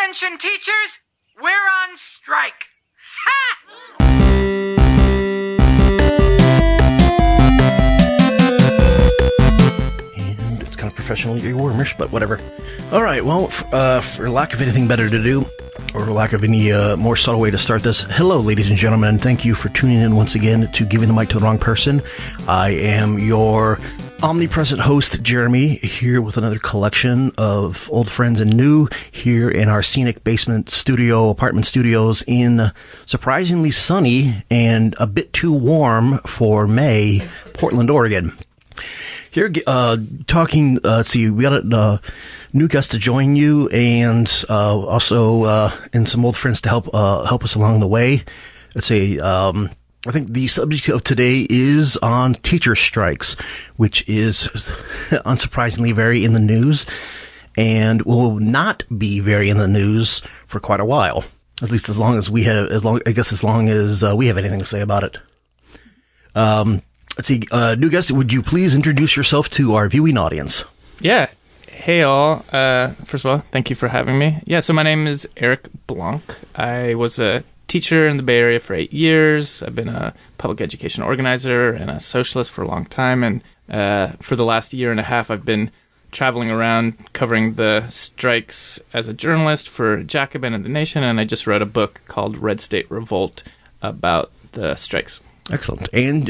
Attention, teachers! We're on strike! Ha! And it's kind of professionally warmish, but whatever. Alright, well, for lack of anything better to do, or lack of any more subtle way to start this, hello, ladies and gentlemen, and thank you for tuning in once again to Giving the Mic to the Wrong Person. I am your omnipresent host, Jeremy, here with another collection of old friends and new here in our scenic basement studio, apartment studios in surprisingly sunny and a bit too warm for May, Portland, Oregon. Here, talking, let's see, we got a new guest to join you, and also and some old friends to help us along the way. Let's see, I think the subject of today is on teacher strikes, which is unsurprisingly very in the news, and will not be very in the news for quite a while. At least as long as we have anything to say about it. Let's see, new guest, would you please introduce yourself to our viewing audience? Yeah. Hey, all. First of all, thank you for having me. Yeah, so my name is Eric Blanc. I was a teacher in the Bay Area for 8 years. I've been a public education organizer and a socialist for a long time. And for the last year and a half, I've been traveling around covering the strikes as a journalist for Jacobin and The Nation. And I just wrote a book called Red State Revolt about the strikes. Excellent. And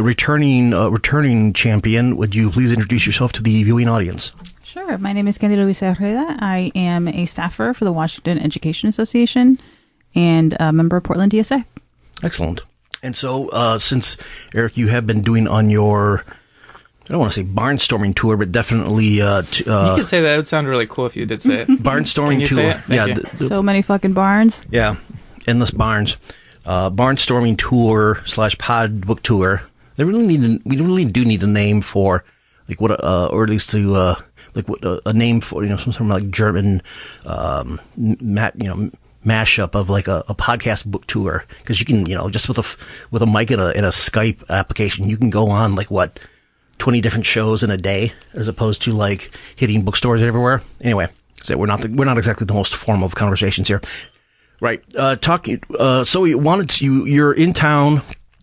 returning champion, would you please introduce yourself to the viewing audience? Sure. My name is Candy Luisa Herrera. I am a staffer for the Washington Education Association and a member of Portland DSA. Excellent. And so, since, Eric, you have been doing on your, I don't want to say barnstorming tour, but definitely... you could say that. It would sound really cool if you did say it. Barnstorming tour. Yeah. So many fucking barns. Yeah. Endless barns. Barnstorming tour / pod book tour. We really do need a name for, like, what, or at least to, like, what a name for, some sort of like German, mashup of like a podcast book tour, because you can, just with a mic and a Skype application, you can go on like 20 different shows in a day, as opposed to like hitting bookstores everywhere. Anyway, so we're not exactly the most formal of conversations here, right? Talking. So you're in town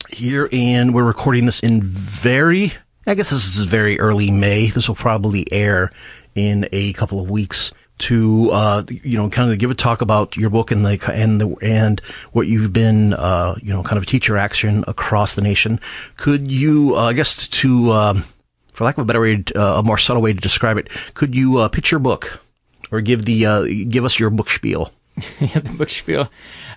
here, and we're recording this in I guess this is very early May. This will probably air in a couple of weeks. To kind of give a talk about your book and what you've been kind of teacher action across the nation. Could you, I guess, for lack of a better way, a more subtle way to describe it, could you pitch your book or give us your book spiel? Yeah, the book spiel.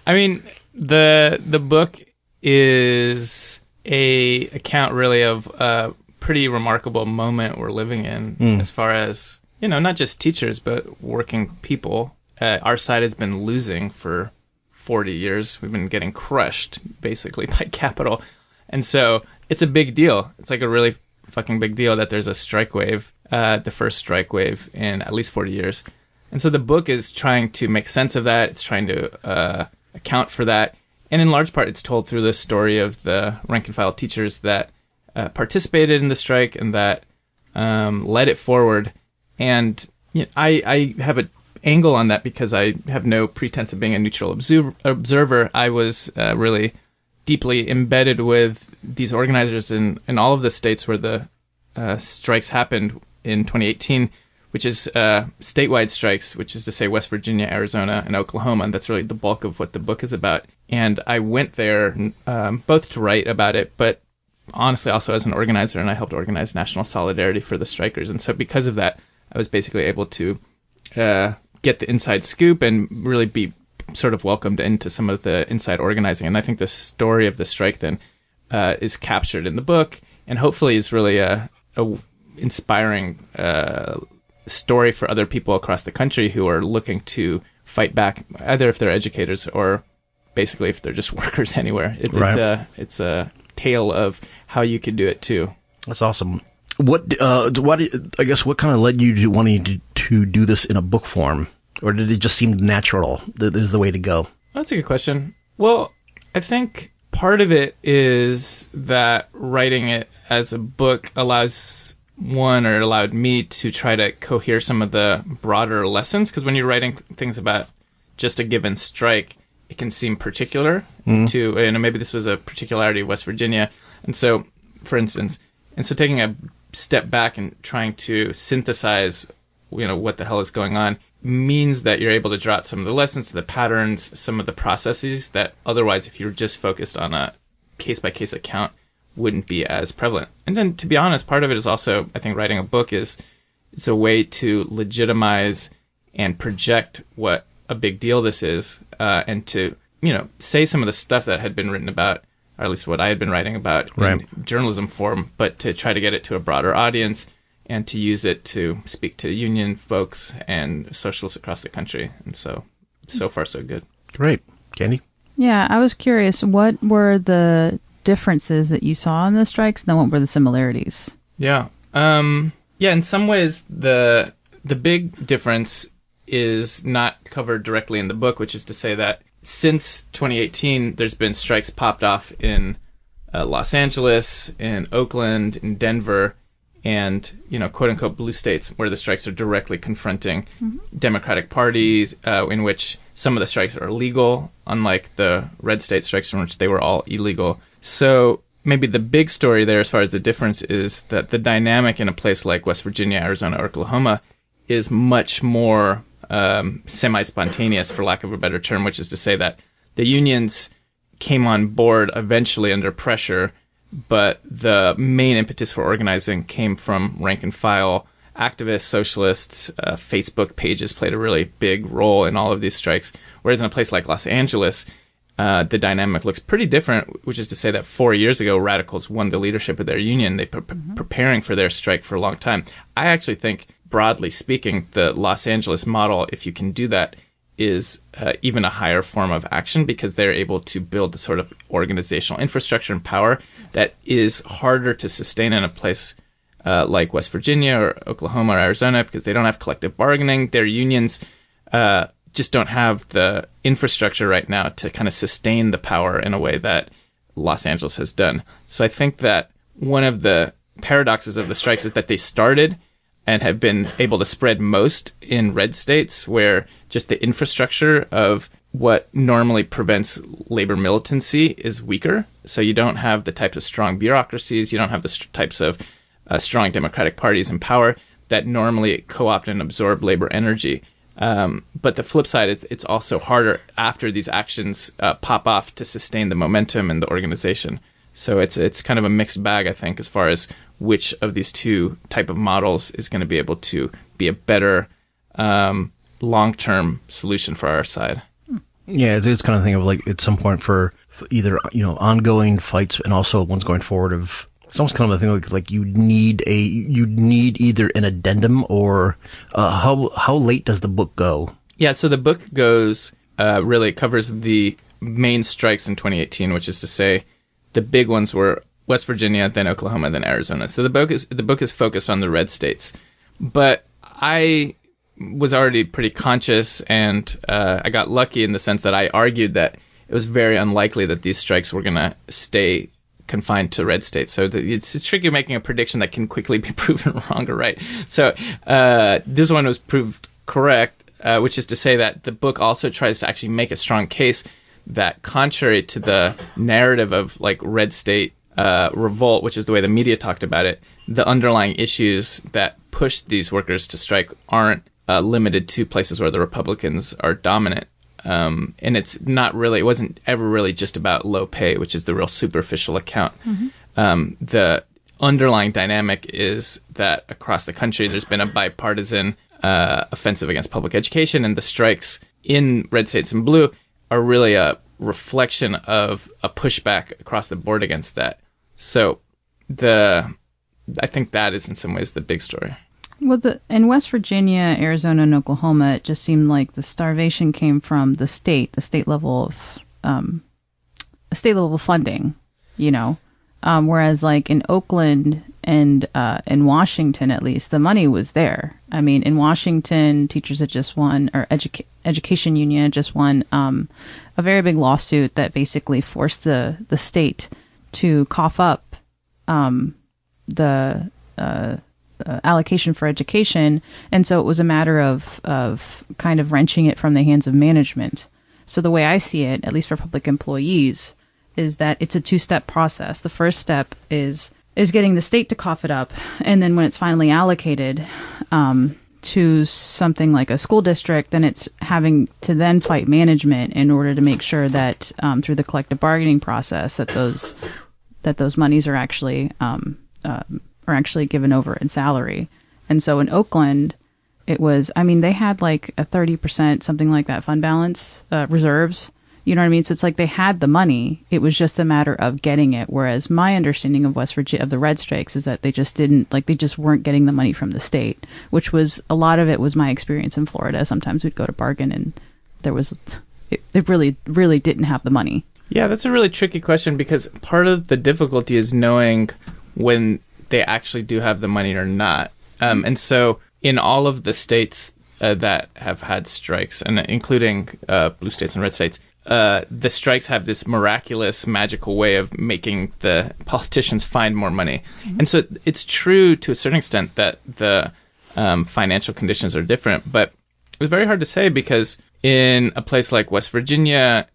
I mean, the book is a account really of a pretty remarkable moment we're living in as far as, not just teachers, but working people. Our side has been losing for 40 years. We've been getting crushed, basically, by capital. And so it's a big deal. It's like a really fucking big deal that there's a strike wave, the first strike wave in at least 40 years. And so the book is trying to make sense of that. It's trying to account for that. And in large part, it's told through the story of the rank-and-file teachers that participated in the strike and that led it forward. And I have an angle on that because I have no pretense of being a neutral observer. I was really deeply embedded with these organizers in all of the states where the strikes happened in 2018, which is statewide strikes, which is to say West Virginia, Arizona, and Oklahoma. And that's really the bulk of what the book is about. And I went there both to write about it, but honestly also as an organizer, and I helped organize national solidarity for the strikers. And so because of that, I was basically able to get the inside scoop and really be sort of welcomed into some of the inside organizing. And I think the story of the strike then is captured in the book, and hopefully is really a inspiring story for other people across the country who are looking to fight back, either if they're educators or basically if they're just workers anywhere. It's a tale of how you could do it too. That's awesome. What kind of led you to wanting to do this in a book form, or did it just seem natural that this is the way to go? That's a good question. Well, I think part of it is that writing it as a book allowed me to try to cohere some of the broader lessons, because when you're writing things about just a given strike, it can seem particular to, maybe this was a particularity of West Virginia. And so, for instance, taking a step back and trying to synthesize, what the hell is going on means that you're able to draw out some of the lessons, the patterns, some of the processes that otherwise, if you were just focused on a case-by-case account, wouldn't be as prevalent. And then, to be honest, part of it is also, I think, writing a book it's a way to legitimize and project what a big deal this is, and to, say some of the stuff that had been written about, or at least what I had been writing about in journalism form, but to try to get it to a broader audience and to use it to speak to union folks and socialists across the country. And so far, so good. Great. Candy? Yeah, I was curious, what were the differences that you saw in the strikes, and then what were the similarities? Yeah. In some ways, the big difference is not covered directly in the book, which is to say that since 2018, there's been strikes popped off in Los Angeles, in Oakland, in Denver, and, quote-unquote blue states, where the strikes are directly confronting Democratic parties, in which some of the strikes are legal, unlike the red state strikes in which they were all illegal. So maybe the big story there as far as the difference is that the dynamic in a place like West Virginia, Arizona, or Oklahoma is much more semi-spontaneous, for lack of a better term, which is to say that the unions came on board eventually under pressure, but the main impetus for organizing came from rank-and-file activists, socialists. Facebook pages played a really big role in all of these strikes, whereas in a place like Los Angeles, the dynamic looks pretty different, which is to say that 4 years ago, radicals won the leadership of their union. They've been preparing for their strike for a long time. I actually think, broadly speaking, the Los Angeles model, if you can do that, is even a higher form of action because they're able to build the sort of organizational infrastructure and power that is harder to sustain in a place like West Virginia or Oklahoma or Arizona because they don't have collective bargaining. Their unions just don't have the infrastructure right now to kind of sustain the power in a way that Los Angeles has done. So I think that one of the paradoxes of the strikes is that they started and have been able to spread most in red states where just the infrastructure of what normally prevents labor militancy is weaker. So you don't have the types of strong bureaucracies, you don't have the types of strong democratic parties in power that normally co-opt and absorb labor energy. But the flip side is it's also harder after these actions pop off to sustain the momentum and the organization. So it's kind of a mixed bag, I think, as far as which of these two type of models is going to be able to be a better long-term solution for our side. Yeah, it's kind of thing of like at some point for either ongoing fights and also ones going forward of it's almost kind of a thing like you need either an addendum or how late does the book go? Yeah, so the book goes really covers the main strikes in 2018, which is to say the big ones were West Virginia, then Oklahoma, then Arizona. So the book is focused on the red states. But I was already pretty conscious, and I got lucky in the sense that I argued that it was very unlikely that these strikes were going to stay confined to red states. So it's tricky making a prediction that can quickly be proven wrong or right. So this one was proved correct, which is to say that the book also tries to actually make a strong case that contrary to the narrative of like red state revolt, which is the way the media talked about it, the underlying issues that push these workers to strike aren't limited to places where the Republicans are dominant. And it wasn't ever really just about low pay, which is the real superficial account. Mm-hmm. The underlying dynamic is that across the country, there's been a bipartisan offensive against public education, and the strikes in red states and blue are really a reflection of a pushback across the board against that. So I think that is in some ways the big story. Well, in West Virginia, Arizona, and Oklahoma, it just seemed like the starvation came from the state level of funding, whereas like in Oakland and in Washington, at least, the money was there. I mean, in Washington, teachers had just won, or education union had just won a very big lawsuit that basically forced the state to cough up the allocation for education, and so it was a matter of kind of wrenching it from the hands of management. So the way I see it, at least for public employees, is that it's a two-step process. The first step is getting the state to cough it up, and then when it's finally allocated to something like a school district, then it's having to then fight management in order to make sure that through the collective bargaining process that those monies are actually given over in salary. And so in Oakland, it was, I mean, they had like a 30%, something like that, fund balance, reserves. You know what I mean? So it's like they had the money. It was just a matter of getting it. Whereas my understanding of West Virginia, of the Red Strikes, is that they just weren't getting the money from the state, which was, a lot of it was my experience in Florida. Sometimes we'd go to bargain and they really, really didn't have the money. Yeah, that's a really tricky question, because part of the difficulty is knowing when they actually do have the money or not. And so in all of the states that have had strikes, and including blue states and red states, the strikes have this miraculous, magical way of making the politicians find more money. Mm-hmm. And so it's true to a certain extent that the financial conditions are different, but it's very hard to say, because in a place like West Virginia,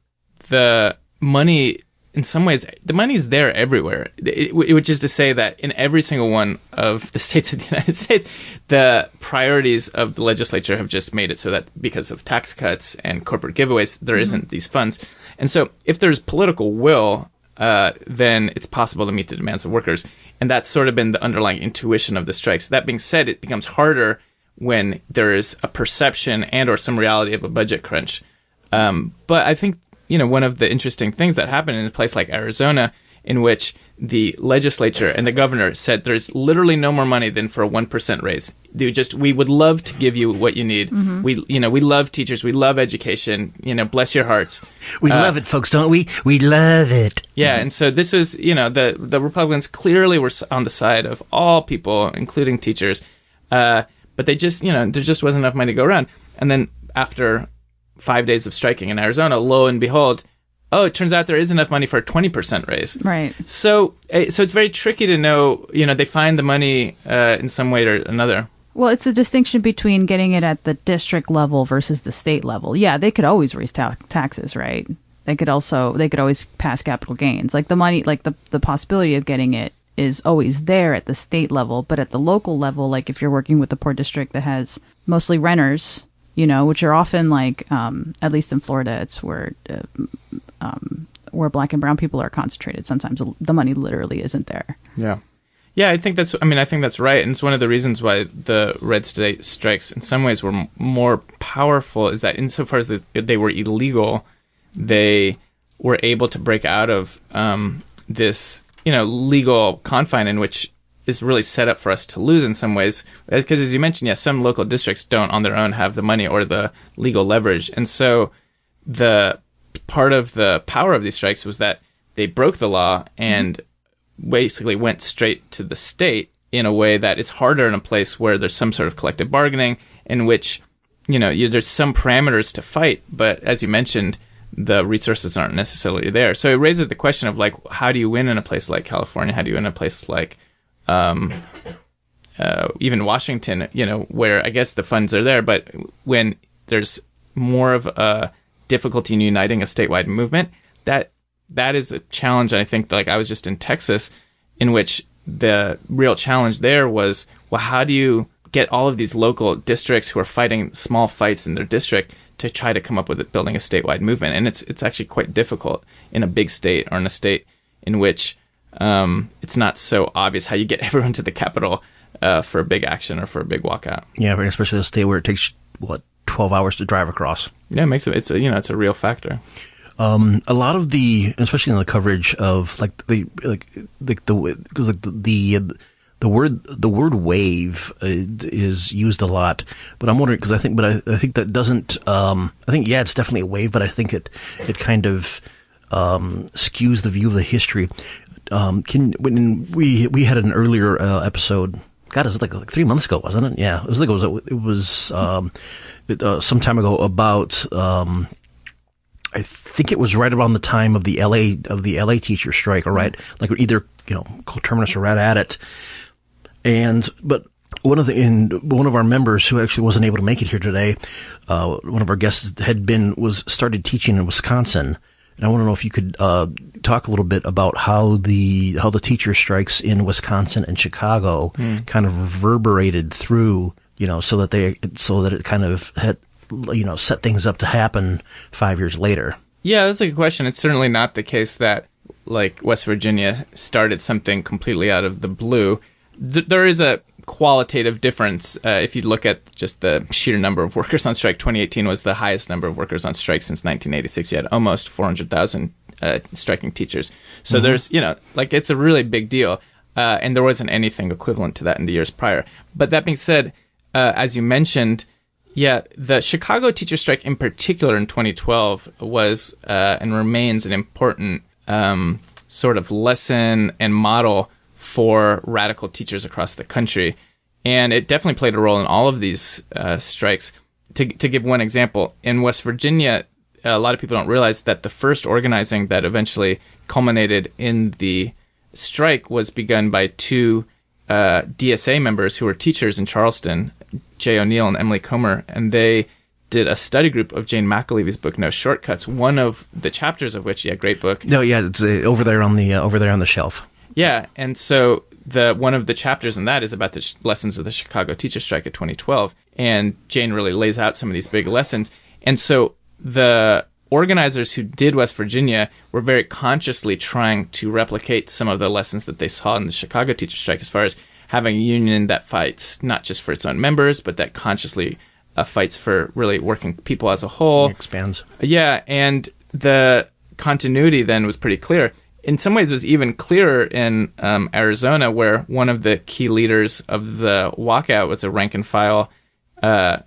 the money, in some ways, the money's there everywhere. Which is to say that in every single one of the states of the United States, the priorities of the legislature have just made it so that because of tax cuts and corporate giveaways, there isn't these funds. And so if there's political will, then it's possible to meet the demands of workers. And that's sort of been the underlying intuition of the strikes. That being said, it becomes harder when there is a perception and or some reality of a budget crunch. But I think, one of the interesting things that happened in a place like Arizona, in which the legislature and the governor said there's literally no more money than for a 1% raise. We would love to give you what you need. Mm-hmm. We love teachers. We love education. Bless your hearts. We love it, folks, don't we? We love it. Yeah. Mm-hmm. And so this is, the Republicans clearly were on the side of all people, including teachers. But they just, there just wasn't enough money to go around. And then after 5 days of striking in Arizona, lo and behold, it turns out there is enough money for a 20% raise. Right. So it's very tricky to know, they find the money in some way or another. Well, it's a distinction between getting it at the district level versus the state level. Yeah, they could always raise taxes, right? They could always pass capital gains. Like the money, like the possibility of getting it is always there at the state level, but at the local level, like if you're working with a poor district that has mostly renters, which are often like, at least in Florida, it's where Black and brown people are concentrated. Sometimes the money literally isn't there. Yeah. Yeah, I think that's right. And it's one of the reasons why the Red State strikes in some ways were more powerful, is that insofar as they were illegal, they were able to break out of this, legal confine in which is really set up for us to lose in some ways. Because as you mentioned, yes, some local districts don't on their own have the money or the legal leverage. And so the part of the power of these strikes was that they broke the law and basically went straight to the state in a way that is harder in a place where there's some sort of collective bargaining in which, there's some parameters to fight. But as you mentioned, the resources aren't necessarily there. So it raises the question of, like, how do you win in a place like California? How do you win in a place like even Washington, where I guess the funds are there, but when there's more of a difficulty in uniting a statewide movement, that is a challenge. And I think, like, I was just in Texas, in which the real challenge there was, well, how do you get all of these local districts who are fighting small fights in their district to try to come up with building a statewide movement? And it's actually quite difficult in a big state, or in a state in which it's not so obvious how you get everyone to the Capitol for a big action or for a big walkout. Yeah, especially a state where it takes 12 hours to drive across. Yeah, it makes it. It's a real factor. A lot of especially in the coverage of the word wave is used a lot, but I'm wondering, because I think that doesn't. I think it's definitely a wave, but I think it kind of skews the view of the history. When we had an earlier episode, God, it was like 3 months ago, wasn't it? Yeah, it was some time ago, about I think it was right around the time of the LA teacher strike, or right, like either coterminous or right at it. But one of our members who actually wasn't able to make it here today, one of our guests started teaching in Wisconsin, and I want to know if you could talk a little bit about how the teacher strikes in Wisconsin and Chicago kind of reverberated through, so that it kind of had, set things up to happen 5 years later. Yeah, that's a good question. It's certainly not the case that, like, West Virginia started something completely out of the blue. There is a qualitative difference. If you look at just the sheer number of workers on strike, 2018 was the highest number of workers on strike since 1986. You had almost 400,000 striking teachers. So there's, it's a really big deal. And there wasn't anything equivalent to that in the years prior. But that being said, as you mentioned, the Chicago teacher strike in particular in 2012 was and remains an important sort of lesson and model for radical teachers across the country. And it definitely played a role in all of these strikes. To give one example, in West Virginia, a lot of people don't realize that the first organizing that eventually culminated in the strike was begun by two DSA members who were teachers in Charleston, Jay O'Neill and Emily Comer, and they did a study group of Jane McAlevy's book, No Shortcuts, one of the chapters of which, great book. No, it's over there on the shelf. Yeah, and so one of the chapters in that is about the lessons of the Chicago teacher strike of 2012, and Jane really lays out some of these big lessons. And so the organizers who did West Virginia were very consciously trying to replicate some of the lessons that they saw in the Chicago teacher strike, as far as having a union that fights not just for its own members, but that consciously fights for really working people as a whole. It expands. Yeah, and the continuity then was pretty clear. In some ways, it was even clearer in Arizona, where one of the key leaders of the walkout was a rank-and-file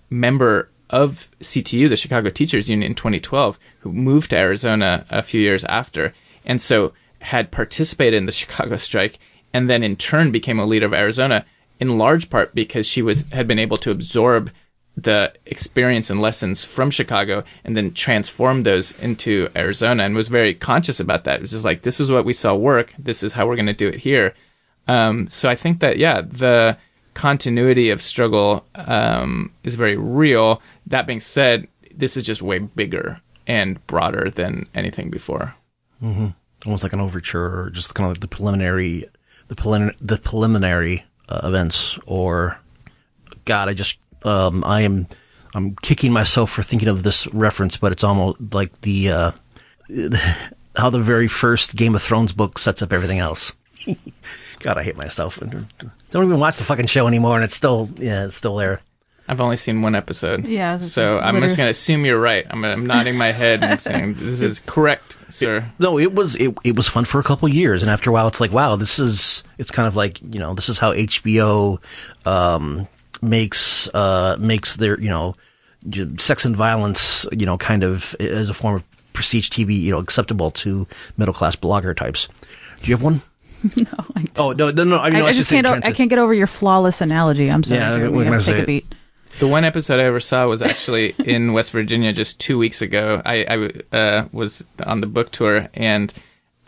member of CTU, the Chicago Teachers Union, in 2012, who moved to Arizona a few years after, and so had participated in the Chicago strike, and then in turn became a leader of Arizona, in large part because she had been able to absorb the experience and lessons from Chicago and then transform those into Arizona, and was very conscious about that. It was just like, this is what we saw work. This is how we're going to do it here. So I think that, the continuity of struggle is very real. That being said, this is just way bigger and broader than anything before. Mm-hmm. Almost like an overture, or just kind of like the preliminary events. Or, God, I'm kicking myself for thinking of this reference, but it's almost like how the very first Game of Thrones book sets up everything else. God, I hate myself. Don't even watch the fucking show anymore, and it's still there. I've only seen one episode. Yeah. So I'm just going to assume you're right. I'm nodding my head and saying, this is correct, sir. No, it was fun for a couple of years, and after a while, it's like, wow, it's kind of like, this is how HBO makes their, sex and violence, kind of as a form of prestige TV, acceptable to middle-class blogger types. Do you have one? No, I don't. Oh, no. I can't get over your flawless analogy. I'm sorry. Yeah, we have to take a beat. The one episode I ever saw was actually in West Virginia just 2 weeks ago. I was on the book tour, and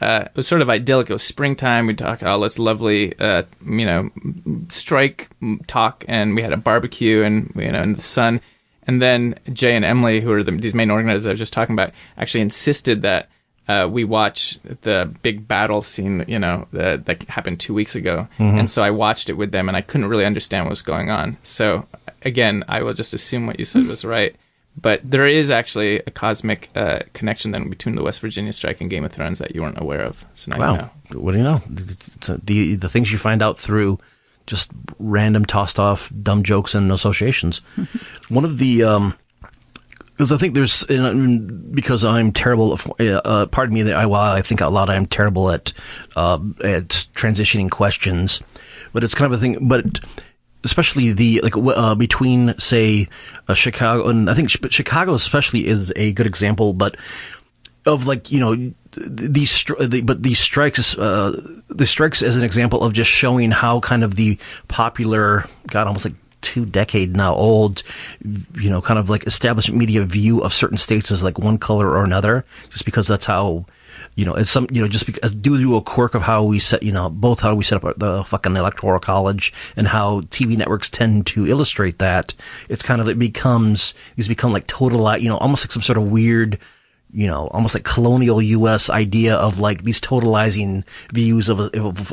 it was sort of idyllic. It was springtime. We talked all this lovely, strike talk, and we had a barbecue, and in the sun. And then Jay and Emily, who are these main organizers I was just talking about, actually insisted that we watch the big battle scene, that happened 2 weeks ago. Mm-hmm. And so I watched it with them, and I couldn't really understand what was going on. So again, I will just assume what you said was right. But there is actually a cosmic connection then between the West Virginia strike and Game of Thrones that you weren't aware of. So now you know. What do you know? It's the things you find out through just random tossed off dumb jokes and associations. One of the because I think there's because I'm terrible. Pardon me. While I think out loud, I'm terrible at transitioning questions, but it's kind of a thing. But especially between, say, Chicago, and I think Chicago especially is a good example, but of these strikes, the strikes as an example of just showing how kind of the popular, almost like 2 decade now old, kind of like established media view of certain states as like one color or another, just because that's how it's some, just because due to a quirk of how we set, both how we set up the fucking electoral college and how TV networks tend to illustrate that, it's kind of, it's become like total, almost like some sort of weird, almost like colonial U.S. idea of like these totalizing views of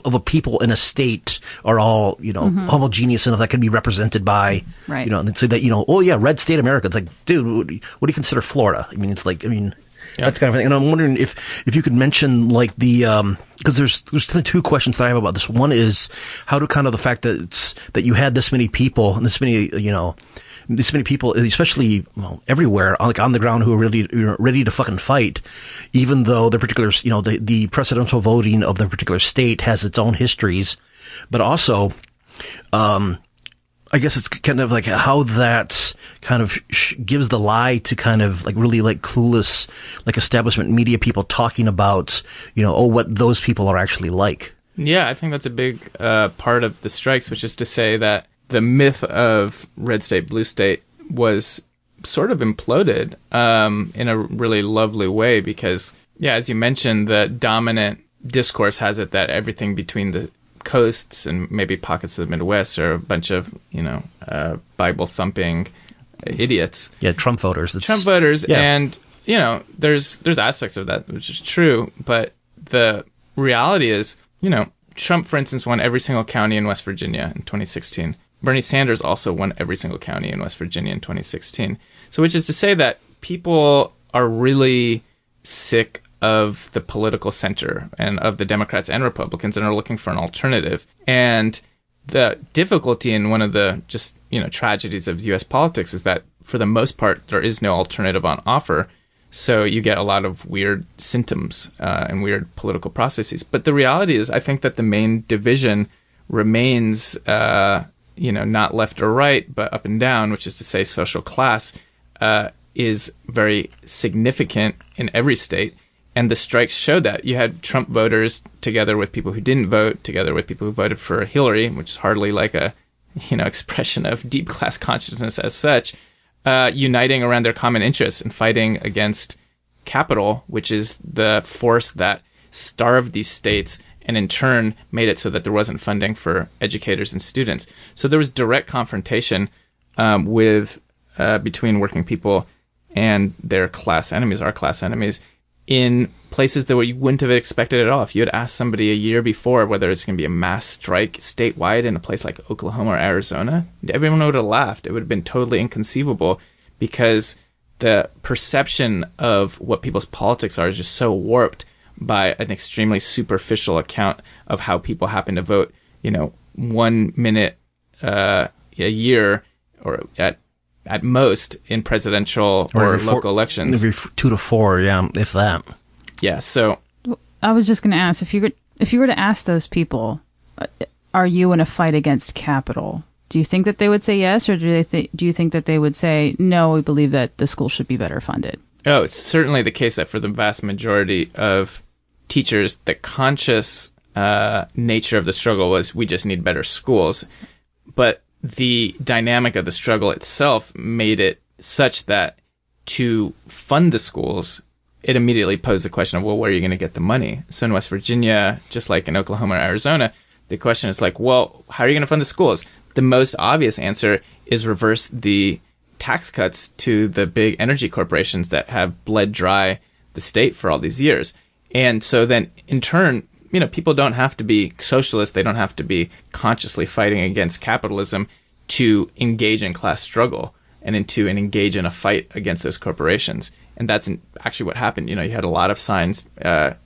a people in a state are all, homogeneous enough that can be represented by, right. And so that, oh yeah, red state America. It's like, dude, what do you consider Florida? I mean, it's like, that's kind of thing. And I'm wondering if you could mention like the, because there's two questions that I have about this. One is how do kind of the fact that you had this many people and this many people, especially everywhere, like on the ground, who are ready to fucking fight, even though the particular, the presidential voting of the particular state has its own histories, but also, I guess it's kind of like how that kind of gives the lie to kind of like really like clueless, like establishment media people talking about, what those people are actually like. Yeah, I think that's a big part of the strikes, which is to say that the myth of red state, blue state was sort of imploded in a really lovely way because, yeah, as you mentioned, the dominant discourse has it that everything between the coasts and maybe pockets of the Midwest are a bunch of, Bible-thumping idiots. Yeah, Trump voters. Yeah. And, there's aspects of that, which is true, but the reality is, Trump, for instance, won every single county in West Virginia in 2016. Bernie Sanders also won every single county in West Virginia in 2016. So which is to say that people are really sick of the political center and of the Democrats and Republicans and are looking for an alternative. And the difficulty in one of the just, tragedies of U.S. politics is that for the most part, there is no alternative on offer. So you get a lot of weird symptoms and weird political processes. But the reality is, I think that the main division remains, not left or right, but up and down, which is to say social class is very significant in every state. And the strikes showed that. You had Trump voters together with people who didn't vote, together with people who voted for Hillary, which is hardly like a, expression of deep class consciousness as such, uniting around their common interests and fighting against capital, which is the force that starved these states and in turn made it so that there wasn't funding for educators and students. So there was direct confrontation between working people and their class enemies, our class enemies, in places that you wouldn't have expected at all. If you had asked somebody a year before whether it's going to be a mass strike statewide in a place like Oklahoma or Arizona, everyone would have laughed. It would have been totally inconceivable because the perception of what people's politics are is just so warped by an extremely superficial account of how people happen to vote, 1 minute a year or at most in presidential or local elections. Every 2 to 4, yeah, if that. Yeah, so I was just going to ask, if you were to ask those people, are you in a fight against capital? Do you think that they would say yes, or do you think that they would say no? We believe that the school should be better funded. Oh, it's certainly the case that for the vast majority of teachers, the conscious nature of the struggle was we just need better schools, but the dynamic of the struggle itself made it such that to fund the schools, it immediately posed the question of, well, where are you going to get the money? So in West Virginia, just like in Oklahoma or Arizona, the question is like, well, how are you going to fund the schools? The most obvious answer is reverse the tax cuts to the big energy corporations that have bled dry the state for all these years. And so then in turn, people don't have to be socialists. They don't have to be consciously fighting against capitalism to engage in class struggle and engage in a fight against those corporations. And that's actually what happened. You had a lot of signs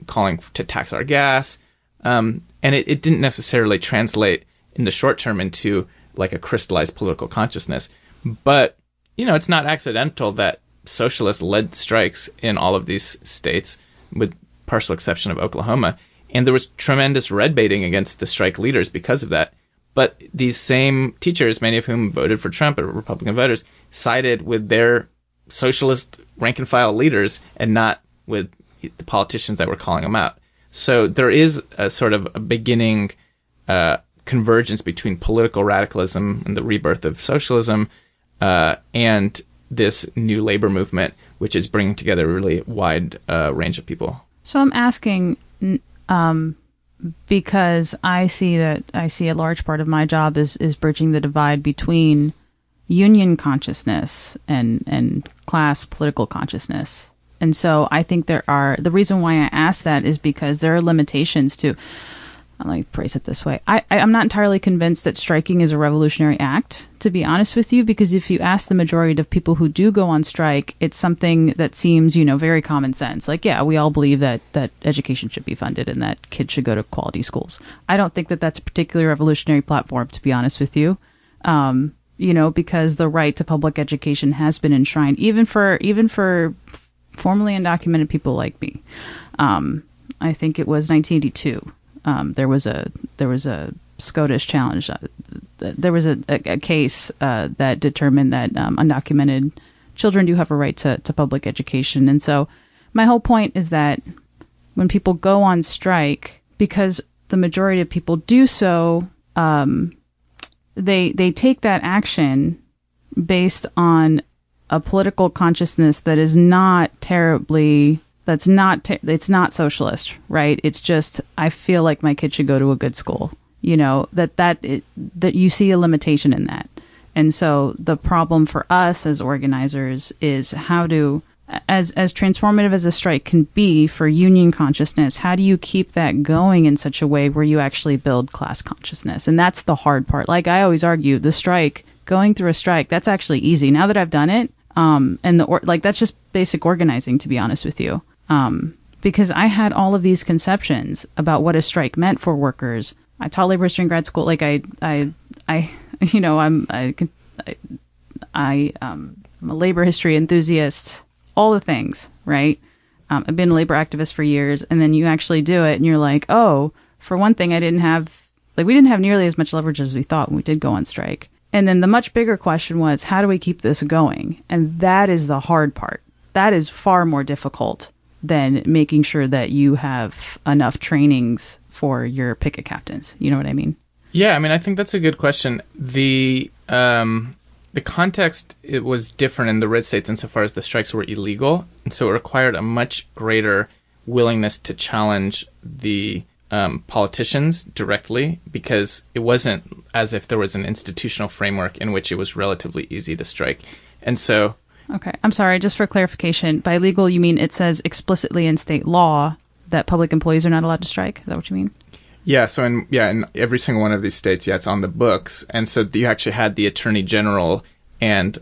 calling to tax our gas. And it didn't necessarily translate in the short term into like a crystallized political consciousness. But, it's not accidental that socialists led strikes in all of these states, with partial exception of Oklahoma. And there was tremendous red baiting against the strike leaders because of that. But these same teachers, many of whom voted for Trump or Republican voters, sided with their socialist rank and file leaders and not with the politicians that were calling them out. So there is a sort of a beginning convergence between political radicalism and the rebirth of socialism and this new labor movement, which is bringing together a really wide range of people. So I'm asking because I see a large part of my job is bridging the divide between union consciousness and class political consciousness. And so I think the reason why I ask that is because there are limitations to, let me phrase it this way. I'm not entirely convinced that striking is a revolutionary act, to be honest with you, because if you ask the majority of people who do go on strike, it's something that seems, very common sense. Like, yeah, we all believe that education should be funded and that kids should go to quality schools. I don't think that that's a particularly revolutionary platform, to be honest with you. Because the right to public education has been enshrined, even for formerly undocumented people like me. I think it was 1982. There was a SCOTUS challenge. There was a case that determined that undocumented children do have a right to public education. And so my whole point is that when people go on strike, because the majority of people do so, they take that action based on a political consciousness that is not terribly... it's not socialist, right? It's just, I feel like my kid should go to a good school, that you see a limitation in that. And so the problem for us as organizers is how to, as transformative as a strike can be for union consciousness, how do you keep that going in such a way where you actually build class consciousness? And that's the hard part. Like I always argue, going through a strike, that's actually easy. Now that I've done it, and that's just basic organizing, to be honest with you. Because I had all of these conceptions about what a strike meant for workers. I taught labor history in grad school. Like I'm a labor history enthusiast, all the things, right? I've been a labor activist for years, and then you actually do it and you're like, oh, for one thing, we didn't have nearly as much leverage as we thought when we did go on strike. And then the much bigger question was, how do we keep this going? And that is the hard part. That is far more difficult than making sure that you have enough trainings for your picket captains. You know what I mean? Yeah, I think that's a good question. The context, it was different in the red states insofar as the strikes were illegal, and so it required a much greater willingness to challenge the politicians directly, because it wasn't as if there was an institutional framework in which it was relatively easy to strike. And so... Okay. I'm sorry, just for clarification, by legal, you mean it says explicitly in state law that public employees are not allowed to strike? Is that what you mean? Yeah. So in every single one of these states, it's on the books. And so you actually had the attorney general and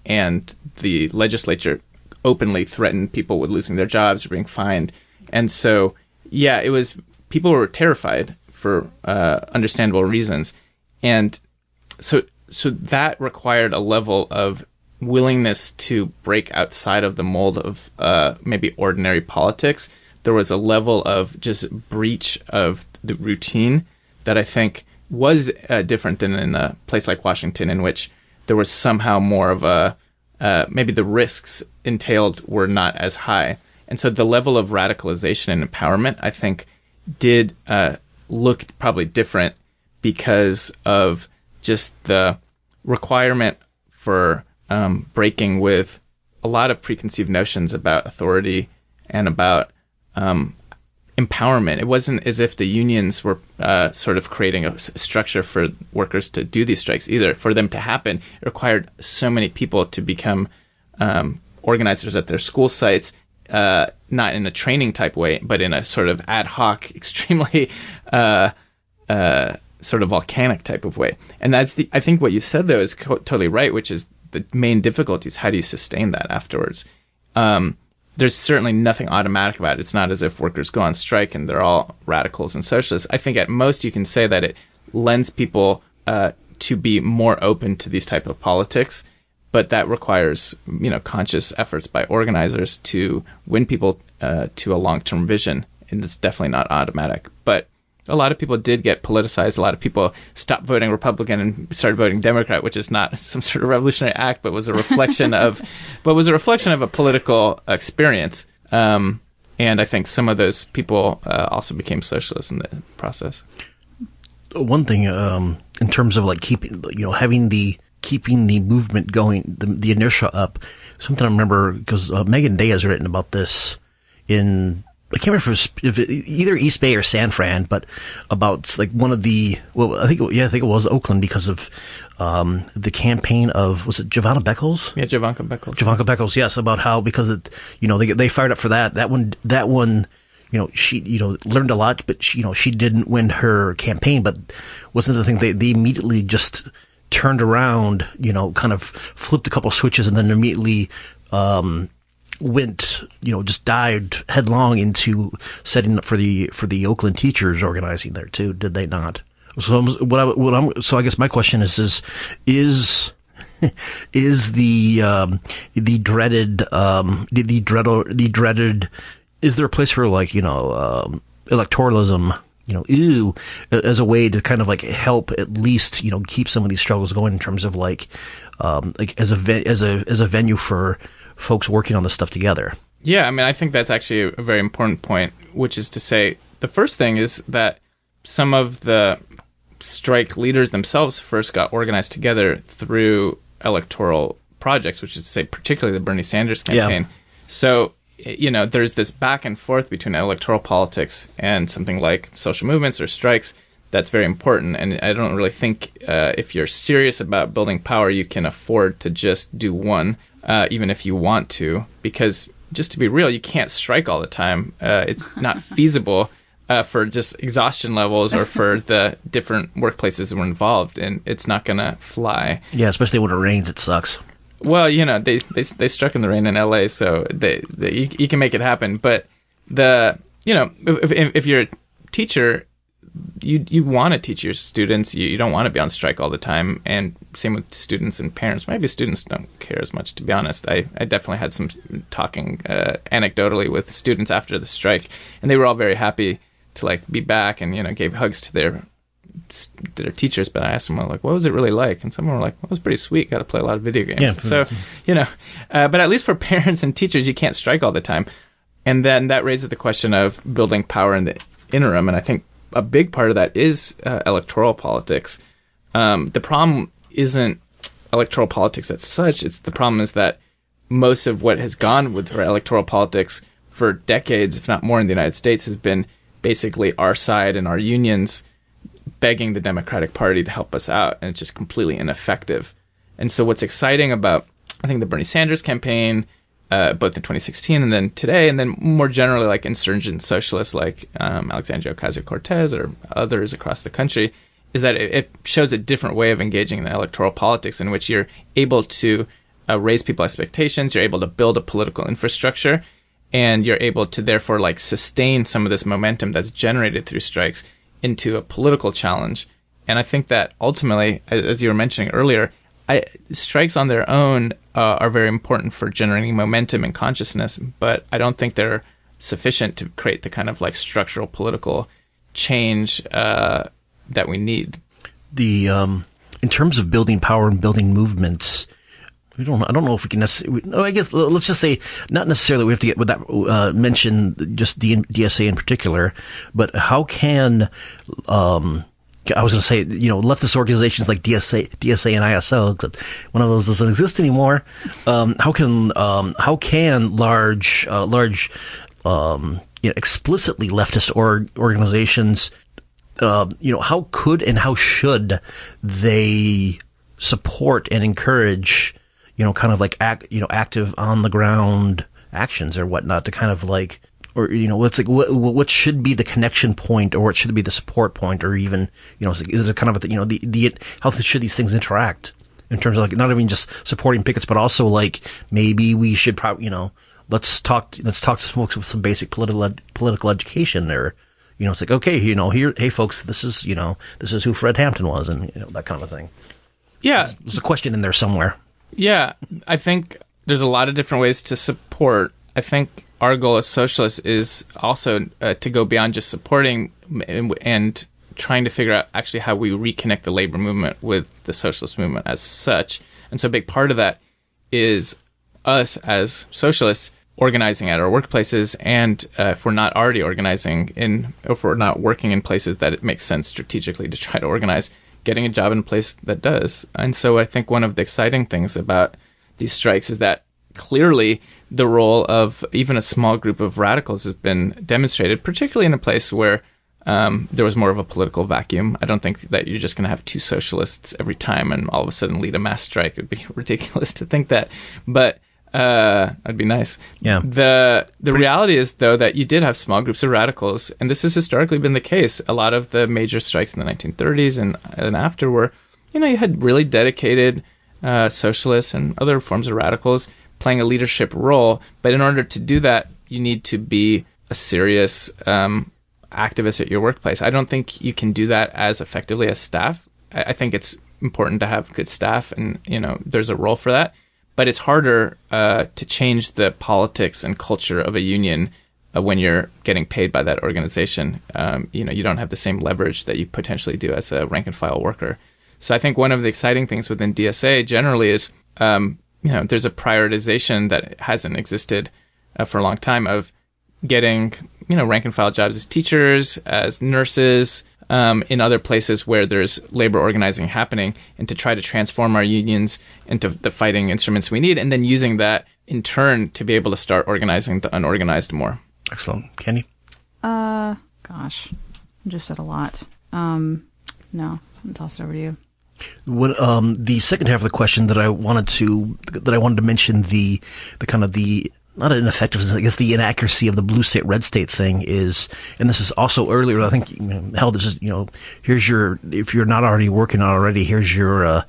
the legislature openly threatened people with losing their jobs or being fined. And so, people were terrified for understandable reasons. And so that required a level of willingness to break outside of the mold of maybe ordinary politics. There was a level of just breach of the routine that I think was different than in a place like Washington, in which there was somehow more of a maybe the risks entailed were not as high. And so the level of radicalization and empowerment, I think, did look probably different because of just the requirement for breaking with a lot of preconceived notions about authority and about empowerment. It wasn't as if the unions were sort of creating a structure for workers to do these strikes either. For them to happen, it required so many people to become organizers at their school sites, not in a training type way, but in a sort of ad hoc, extremely sort of volcanic type of way. And I think what you said, though, is totally right, which is the main difficulty is how do you sustain that afterwards? There's certainly nothing automatic about it. It's not as if workers go on strike and they're all radicals and socialists. I think at most you can say that it lends people to be more open to these type of politics, but that requires, conscious efforts by organizers to win people to a long-term vision, and it's definitely not automatic. But a lot of people did get politicized. A lot of people stopped voting Republican and started voting Democrat, which is not some sort of revolutionary act, but was a reflection of, a political experience. And I think some of those people also became socialists in the process. One thing, in terms of like keeping the movement going, the inertia up. Something I remember because Megan Day has written about this in I can't remember if either East Bay or San Fran, but about like one of the, I think it was Oakland because of the campaign of, was it Giovanna Beckles? Yeah, Giovanna Beckles. Giovanna Beckles, yes, about how because they fired up for that. That one, she learned a lot, but she didn't win her campaign. But wasn't the thing they immediately just turned around, kind of flipped a couple switches and then immediately went, just dived headlong into setting up for the Oakland teachers organizing there too, did they not? So so I guess my question is the dreaded is there a place for like electoralism, as a way to kind of like help at least keep some of these struggles going in terms of like as a venue for folks working on this stuff together? Yeah, I mean, I think that's actually a very important point, which is to say the first thing is that some of the strike leaders themselves first got organized together through electoral projects, which is to say particularly the Bernie Sanders campaign. Yeah. So, there's this back and forth between electoral politics and something like social movements or strikes that's very important. And I don't really think if you're serious about building power, you can afford to just do one. Even if you want to, because just to be real, you can't strike all the time. It's not feasible for just exhaustion levels or for the different workplaces that we're involved in. It's not going to fly. Yeah, especially when it rains, it sucks. Well, they struck in the rain in LA, so you can make it happen. But if you're a teacher, you want to teach your students. You don't want to be on strike all the time. And same with students and parents. Maybe students don't care as much, to be honest. I definitely had some talking anecdotally with students after the strike, and they were all very happy to like be back and gave hugs to their teachers. But I asked them, like, what was it really like? And some were like, well, it was pretty sweet. Got to play a lot of video games. Yeah. So but at least for parents and teachers, you can't strike all the time. And then that raises the question of building power in the interim. And I think a big part of that is electoral politics. The problem isn't electoral politics as such. The problem is that most of what has gone with our electoral politics for decades, if not more in the United States, has been basically our side and our unions begging the Democratic Party to help us out, and it's just completely ineffective. And so what's exciting about, I think, the Bernie Sanders campaign, both in 2016 and then today, and then more generally like insurgent socialists like Alexandria Ocasio-Cortez or others across the country, is that it shows a different way of engaging in the electoral politics in which you're able to raise people's expectations, you're able to build a political infrastructure, and you're able to therefore like sustain some of this momentum that's generated through strikes into a political challenge. And I think that ultimately, as you were mentioning earlier, strikes on their own are very important for generating momentum and consciousness, but I don't think they're sufficient to create the kind of like structural political change that we need. In terms of building power and building movements, I don't know if we can necessarily. I guess let's just say not necessarily. We have to get with that mention just DSA in particular, but how can I was going to say, leftist organizations like DSA and ISO, except one of those doesn't exist anymore. How can large explicitly leftist organizations, how could and how should they support and encourage, kind of like active on the ground actions or whatnot to kind of like, or let's like what should be the connection point, or what should be the support point, or even is it kind of the how should these things interact in terms of like not even just supporting pickets, but also like maybe we should probably let's talk to folks with some basic political education, or it's like, okay, here, hey folks, this is who Fred Hampton was, and that kind of a thing. Yeah, there's a question in there somewhere. Yeah, I think there's a lot of different ways to support. I think our goal as socialists is also to go beyond just supporting and trying to figure out actually how we reconnect the labor movement with the socialist movement as such. And so a big part of that is us as socialists organizing at our workplaces, and if we're not already organizing if we're not working in places that it makes sense strategically to try to organize, getting a job in a place that does. And so I think one of the exciting things about these strikes is that clearly the role of even a small group of radicals has been demonstrated, particularly in a place where there was more of a political vacuum. I don't think that you're just going to have two socialists every time and all of a sudden lead a mass strike. It would be ridiculous to think that, but that'd be nice. Yeah. The reality is, though, that you did have small groups of radicals, and this has historically been the case. A lot of the major strikes in the 1930s and after were, you had really dedicated socialists and other forms of radicals playing a leadership role. But in order to do that, you need to be a serious activist at your workplace. I don't think you can do that as effectively as staff. I think it's important to have good staff, and there's a role for that. But it's harder to change the politics and culture of a union when you're getting paid by that organization. You don't have the same leverage that you potentially do as a rank and file worker. So I think one of the exciting things within DSA generally is, there's a prioritization that hasn't existed for a long time of getting, rank and file jobs as teachers, as nurses, in other places where there's labor organizing happening, and to try to transform our unions into the fighting instruments we need, and then using that in turn to be able to start organizing the unorganized more. Excellent. Kenny? Gosh, I just said a lot. No, I'll toss it over to you. What, the second half of the question that I wanted to mention, the kind of the, not ineffectiveness, I guess the inaccuracy of the blue state, red state thing is, and this is also earlier, I think, this is, here's your, if you're not already working on already, here's your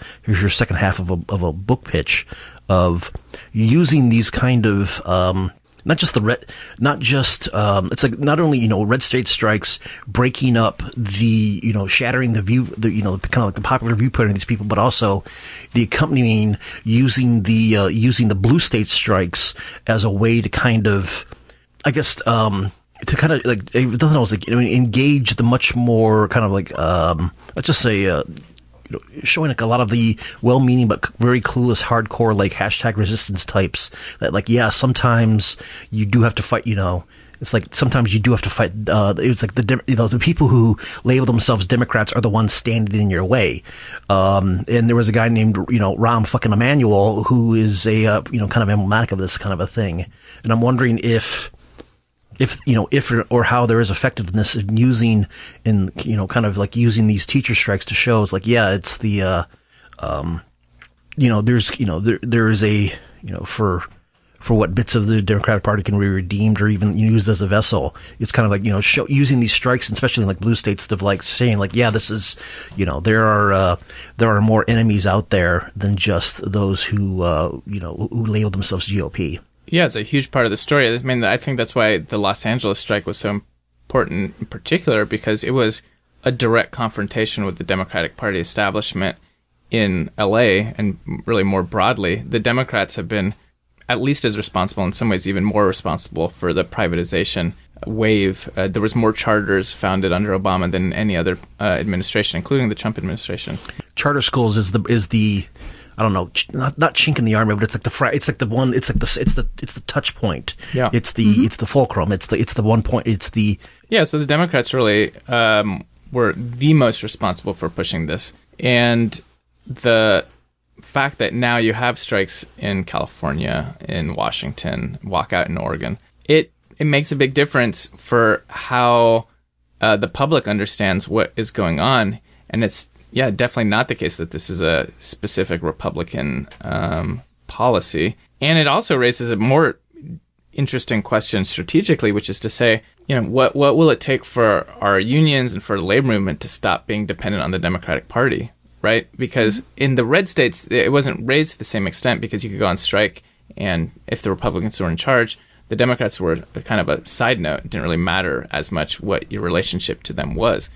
second half of a book pitch of using these kind of, it's like not only, red state strikes breaking up the, shattering the view, kind of like the popular viewpoint of these people, but also the accompanying using the blue state strikes as a way to kind of, I guess, to kind of like, engage the much more kind of like, let's just say, showing like a lot of the well-meaning but very clueless hardcore like hashtag resistance types that like, yeah, sometimes you do have to fight, it's like sometimes you do have to fight, it's like the people who label themselves Democrats are the ones standing in your way. And there was a guy named, Rahm fucking Emanuel who is a, kind of emblematic of this kind of a thing. And I'm wondering if or how there is effectiveness in using, kind of like using these teacher strikes to show it's like, yeah, it's the, there is a, for what bits of the Democratic Party can be redeemed or even used as a vessel. It's kind of like, using these strikes, especially in like blue states, of like saying like, yeah, this is, there are more enemies out there than just those who, who label themselves GOP. Yeah, it's a huge part of the story. I mean, I think that's why the Los Angeles strike was so important in particular, because it was a direct confrontation with the Democratic Party establishment in LA and really more broadly. The Democrats have been at least as responsible, in some ways even more responsible, for the privatization wave. There was more charters founded under Obama than any other administration, including the Trump administration. Charter schools is the I don't know, not chink in the armor, but it's like it's the touch point. Yeah. It's the fulcrum. It's the one point. Yeah. So the Democrats really were the most responsible for pushing this, and the fact that now you have strikes in California, in Washington, walkout in Oregon, it makes a big difference for how the public understands what is going on, and it's. Yeah, definitely not the case that this is a specific Republican policy. And it also raises a more interesting question strategically, which is to say, what will it take for our unions and for the labor movement to stop being dependent on the Democratic Party, right? Because in the red states, it wasn't raised to the same extent because you could go on strike, and if the Republicans were in charge, the Democrats were kind of a side note. It didn't really matter as much what your relationship to them was.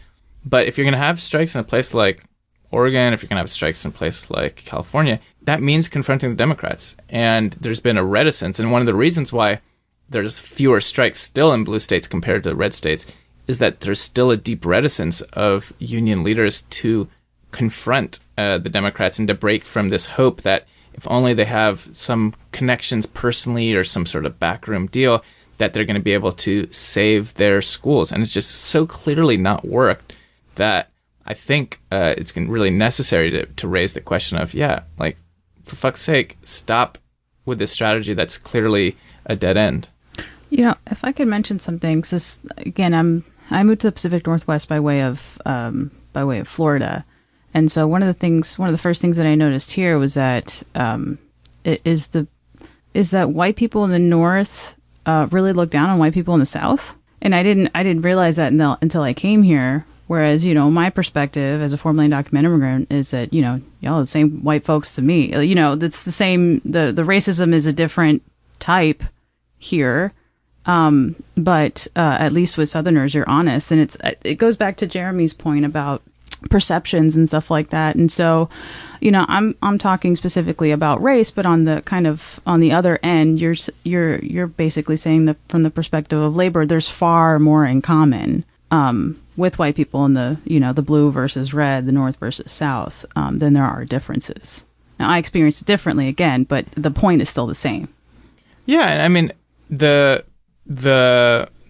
But if you're going to have strikes in a place like Oregon, if you're going to have strikes in a place like California, that means confronting the Democrats. And there's been a reticence. And one of the reasons why there's fewer strikes still in blue states compared to the red states is that there's still a deep reticence of union leaders to confront the Democrats and to break from this hope that if only they have some connections personally or some sort of backroom deal, that they're going to be able to save their schools. And it's just so clearly not worked that I think it's really necessary to raise the question of, yeah, like, for fuck's sake, stop with this strategy that's clearly a dead end. If I could mention something, 'cause again, I moved to the Pacific Northwest by way of Florida, and so one of the first things that I noticed here was that is that white people in the North really look down on white people in the South, and I didn't realize that until I came here. Whereas, my perspective as a formerly undocumented immigrant is that, y'all are the same white folks to me. That's the same, the racism is a different type here. But at least with Southerners, you're honest. And it goes back to Jeremy's point about perceptions and stuff like that. And so, I'm talking specifically about race, but on the other end, you're basically saying that from the perspective of labor, there's far more in common, with white people in the blue versus red, the North versus South, than there are differences. Now, I experienced it differently again, but the point is still the same. Yeah, I mean, the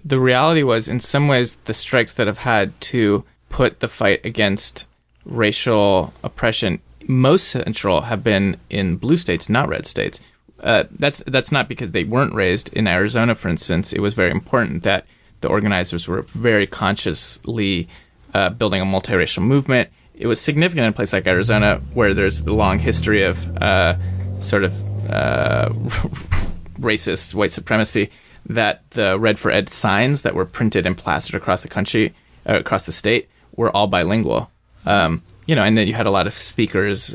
reality was, in some ways, the strikes that have had to put the fight against racial oppression most central have been in blue states, not red states. That's not because they weren't raised. In Arizona, for instance, it was very important that the organizers were very consciously building a multiracial movement. It was significant in a place like Arizona, where there's a long history of racist white supremacy, that the Red for Ed signs that were printed and plastered across the country, across the state, were all bilingual. And then you had a lot of speakers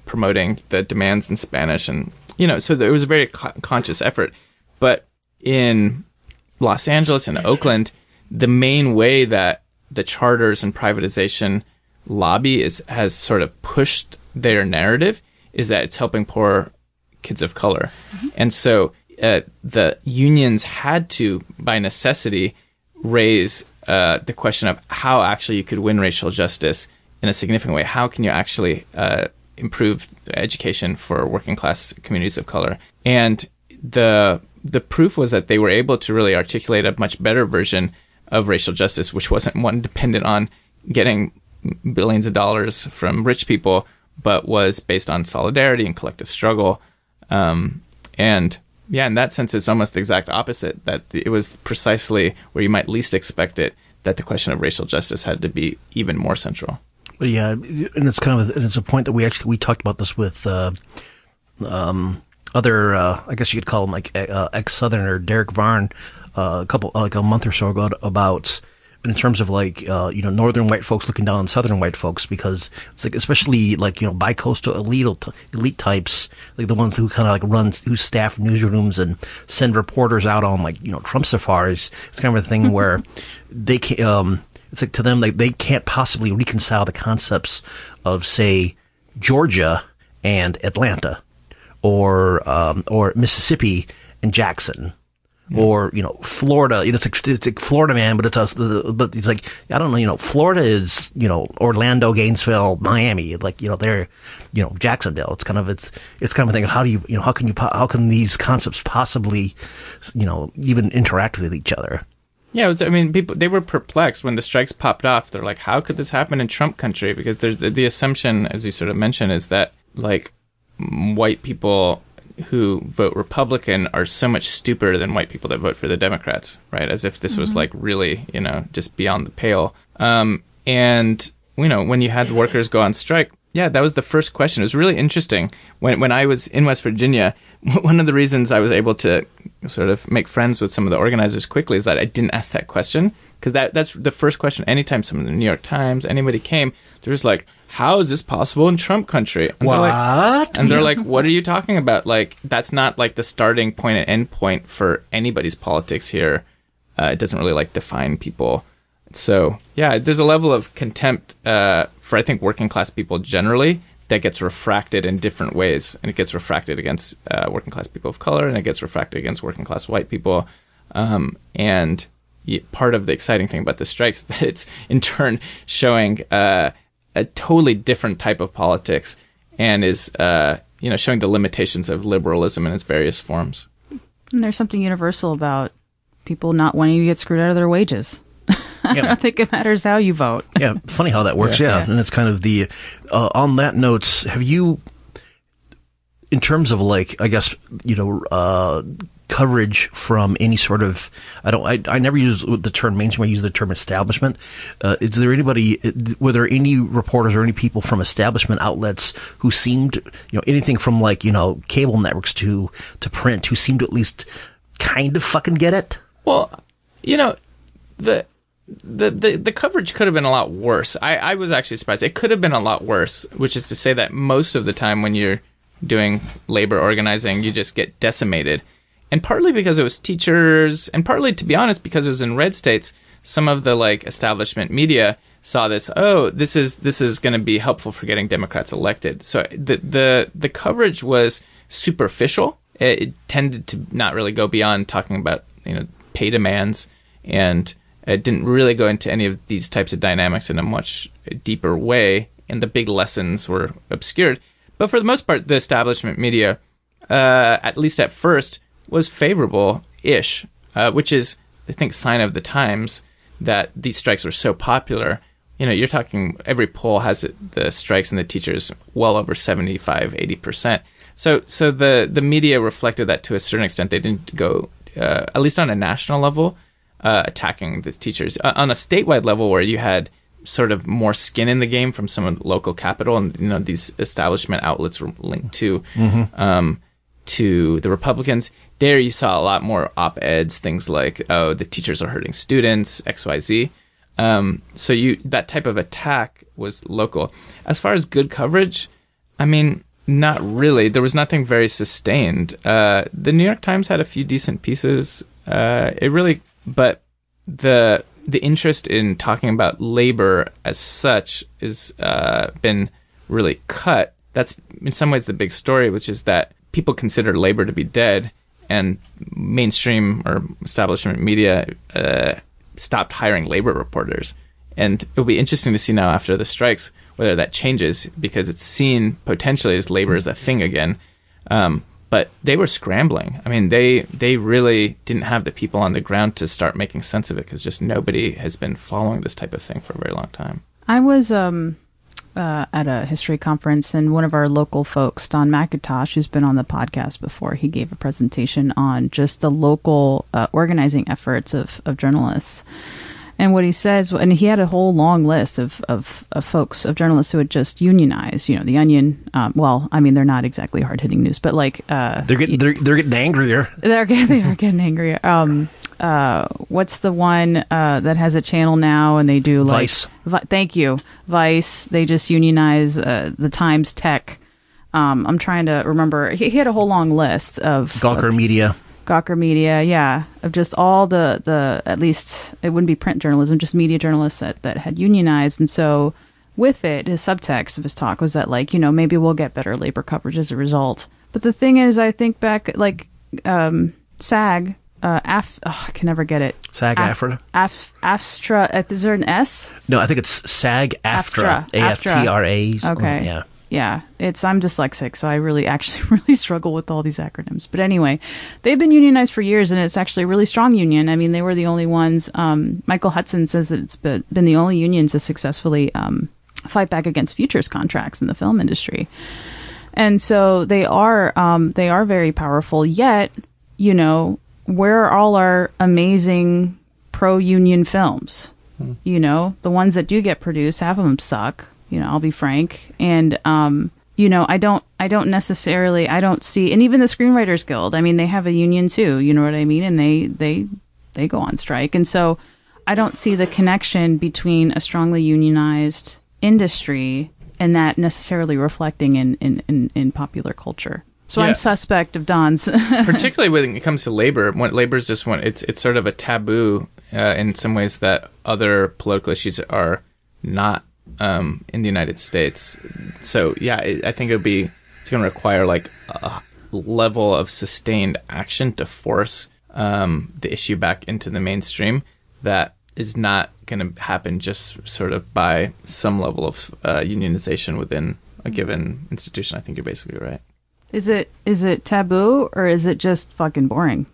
promoting the demands in Spanish, and so there was a very conscious effort. But in Los Angeles and Oakland, the main way that the charters and privatization lobby has sort of pushed their narrative is that it's helping poor kids of color. Mm-hmm. And so the unions had to, by necessity, raise the question of how actually you could win racial justice in a significant way. How can you actually improve education for working class communities of color? And the proof was that they were able to really articulate a much better version of racial justice, which wasn't one dependent on getting billions of dollars from rich people, but was based on solidarity and collective struggle. And yeah, in that sense, it's almost the exact opposite, that it was precisely where you might least expect it, that the question of racial justice had to be even more central. But yeah, and it's a point that we talked about this with other, I guess you could call him like ex-Southerner Derek Varn, a month or so ago, about in terms of northern white folks looking down on southern white folks, because it's like, especially bi-coastal elite types, like the ones who kind of who staff newsrooms and send reporters out on Trump safaris. It's kind of a thing where they can't, it's like to them, they can't possibly reconcile the concepts of, say, Georgia and Atlanta, or Mississippi and Jackson, or Florida. It's like Florida, man, but it's like, I don't know. Florida is Orlando, Gainesville, Miami. They're Jacksonville. It's kind of a thing. How do you how can these concepts possibly even interact with each other? Yeah, people, they were perplexed when the strikes popped off. They're like, how could this happen in Trump country? Because there's the assumption, as you sort of mentioned, is that white people who vote Republican are so much stupider than white people that vote for the Democrats, right? As if this was really, just beyond the pale. And, when you had workers go on strike, yeah, that was the first question. It was really interesting. When I was in West Virginia, one of the reasons I was able to sort of make friends with some of the organizers quickly is that I didn't ask that question. Because that's the first question. Anytime someone in the New York Times, anybody came, they're just like, how is this possible in Trump country? And what? They're like, what are you talking about? That's not the starting point and end point for anybody's politics here. It doesn't really define people. So yeah, there's a level of contempt for, I think, working class people generally that gets refracted in different ways. And it gets refracted against working class people of color, and it gets refracted against working class white people. And part of the exciting thing about the strikes is that it's in turn showing a totally different type of politics, and is showing the limitations of liberalism in its various forms. And there's something universal about people not wanting to get screwed out of their wages. I don't think it matters how you vote. Yeah, funny how that works. Yeah. And it's kind of the on that note, have you in terms of like, I guess, coverage from any sort of, I never use the term mainstream, I use the term establishment. Is there were there any reporters or any people from establishment outlets who seemed, anything from like, cable networks to print, who seemed to at least kind of fucking get it? Well, the coverage could have been a lot worse. I was actually surprised. It could have been a lot worse, which is to say that most of the time when you're doing labor organizing, you just get decimated. And partly because it was teachers, and partly, to be honest, because it was in red states, some of the like establishment media saw this. Oh, this is going to be helpful for getting Democrats elected. So the coverage was superficial. It tended to not really go beyond talking about pay demands, and it didn't really go into any of these types of dynamics in a much deeper way. And the big lessons were obscured. But for the most part, the establishment media, at least at first, was favorable-ish, which is, I think, sign of the times that these strikes were so popular. You're talking, every poll has the strikes and the teachers well over 75, 80%. So the media reflected that to a certain extent. They didn't go, at least on a national level, attacking the teachers. On a statewide level, where you had sort of more skin in the game from some of the local capital, and these establishment outlets were linked to the Republicans. There you saw a lot more op-eds, things like, oh, the teachers are hurting students, XYZ. So that type of attack was local. As far as good coverage, I mean, not really. There was nothing very sustained. The New York Times had a few decent pieces. But the interest in talking about labor as such is been really cut. That's in some ways the big story, which is that people consider labor to be dead, and mainstream or establishment media stopped hiring labor reporters. And it'll be interesting to see now after the strikes whether that changes, because it's seen potentially as labor as a thing again. But they were scrambling. I mean, they really didn't have the people on the ground to start making sense of it, because just nobody has been following this type of thing for a very long time. I was at a history conference, and one of our local folks, Don McIntosh, who's been on the podcast before, he gave a presentation on just the local organizing efforts of journalists. And what he says, and he had a whole long list of folks, of journalists who had just unionized. The Onion. Well, I mean, they're not exactly hard hitting news, but like they're getting angrier. They are getting angrier. What's the one that has a channel now, and they do like Vice? Thank you, Vice. They just unionize the Times Tech. I'm trying to remember. He had a whole long list of Gawker Media. Gawker Media, yeah, of just all the at least it wouldn't be print journalism, just media journalists that had unionized. And so with it, his subtext of his talk was that, like, maybe we'll get better labor coverage as a result. But the thing is, I think back, like, SAG, I can never get it. SAG-AFTRA? AFTRA, is there an S? No, I think it's SAG-AFTRA. AFTRA. Okay. Yeah. Yeah, I'm dyslexic, so I really struggle with all these acronyms. But anyway, they've been unionized for years, and it's actually a really strong union. I mean, they were the only ones. Michael Hudson says that it's been the only union to successfully fight back against futures contracts in the film industry. And so they are very powerful. Yet, where are all our amazing pro-union films? The ones that do get produced, half of them suck. I'll be frank. And, I don't see, and even the Screenwriters Guild, I mean, they have a union too, you know what I mean? And they go on strike. And so I don't see the connection between a strongly unionized industry and that necessarily reflecting in popular culture. So yeah. I'm suspect of Don's. Particularly when it comes to labor, when labor's just one, it's sort of a taboo in some ways that other political issues are not. In the United States. So yeah, I think it's going to require like a level of sustained action to force the issue back into the mainstream that is not going to happen just sort of by some level of unionization within a given institution. I think you're basically right. Is it taboo, or is it just fucking boring?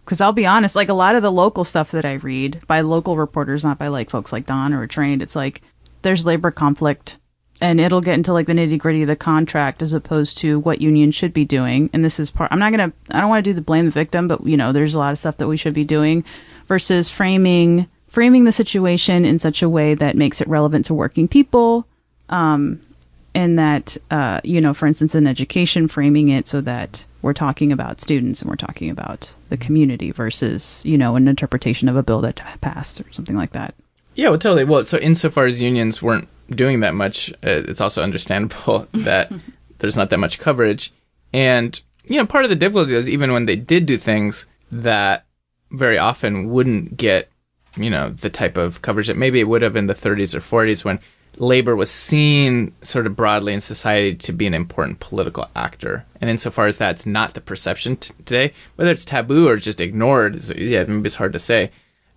Because I'll be honest, like a lot of the local stuff that I read by local reporters, not by like folks like Don or Trained, it's like there's labor conflict and it'll get into like the nitty gritty of the contract as opposed to what unions should be doing. And this is part, I don't want to do the blame the victim, but there's a lot of stuff that we should be doing versus framing the situation in such a way that makes it relevant to working people. And that, for instance, in education, framing it so that we're talking about students and we're talking about the community versus, an interpretation of a bill that passed or something like that. Yeah, well, totally. Well, so insofar as unions weren't doing that much, it's also understandable that there's not that much coverage. And, part of the difficulty is even when they did do things that very often wouldn't get, the type of coverage that maybe it would have in the 30s or 40s when labor was seen sort of broadly in society to be an important political actor. And insofar as that's not the perception today, whether it's taboo or just ignored, maybe it's hard to say.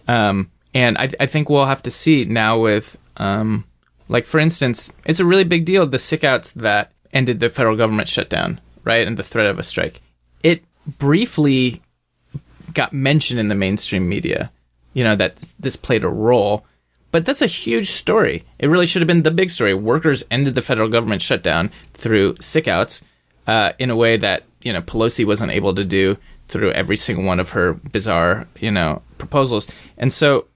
And I think we'll have to see now with, for instance, it's a really big deal, the sick-outs that ended the federal government shutdown, right, and the threat of a strike. It briefly got mentioned in the mainstream media, that this played a role. But that's a huge story. It really should have been the big story. Workers ended the federal government shutdown through sick-outs in a way that, Pelosi wasn't able to do through every single one of her bizarre, proposals. And so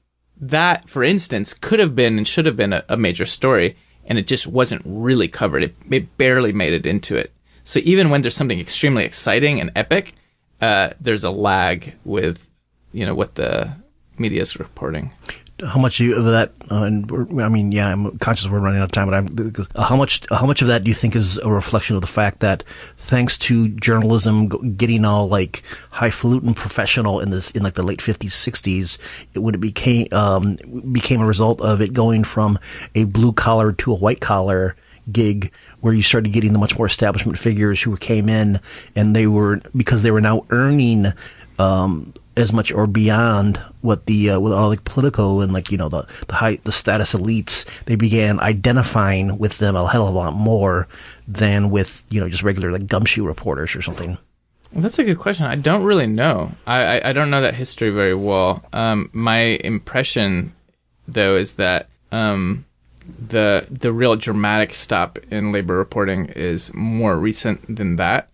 that, for instance, could have been and should have been a major story, and it just wasn't really covered. It barely made it into it. So even when there's something extremely exciting and epic, there's a lag with, what the media is reporting. How much of that? I'm conscious we're running out of time, but how much of that do you think is a reflection of the fact that thanks to journalism getting all like highfalutin professional in the late 50s, 60s, it became a result of it going from a blue collar to a white collar gig where you started getting the much more establishment figures who came in and because they were now earning as much or beyond what with all the political and the status elites, they began identifying with them a hell of a lot more than with just regular gumshoe reporters or something. Well, that's a good question. I don't really know. I don't know that history very well. My impression though is that the real dramatic stop in labor reporting is more recent than that.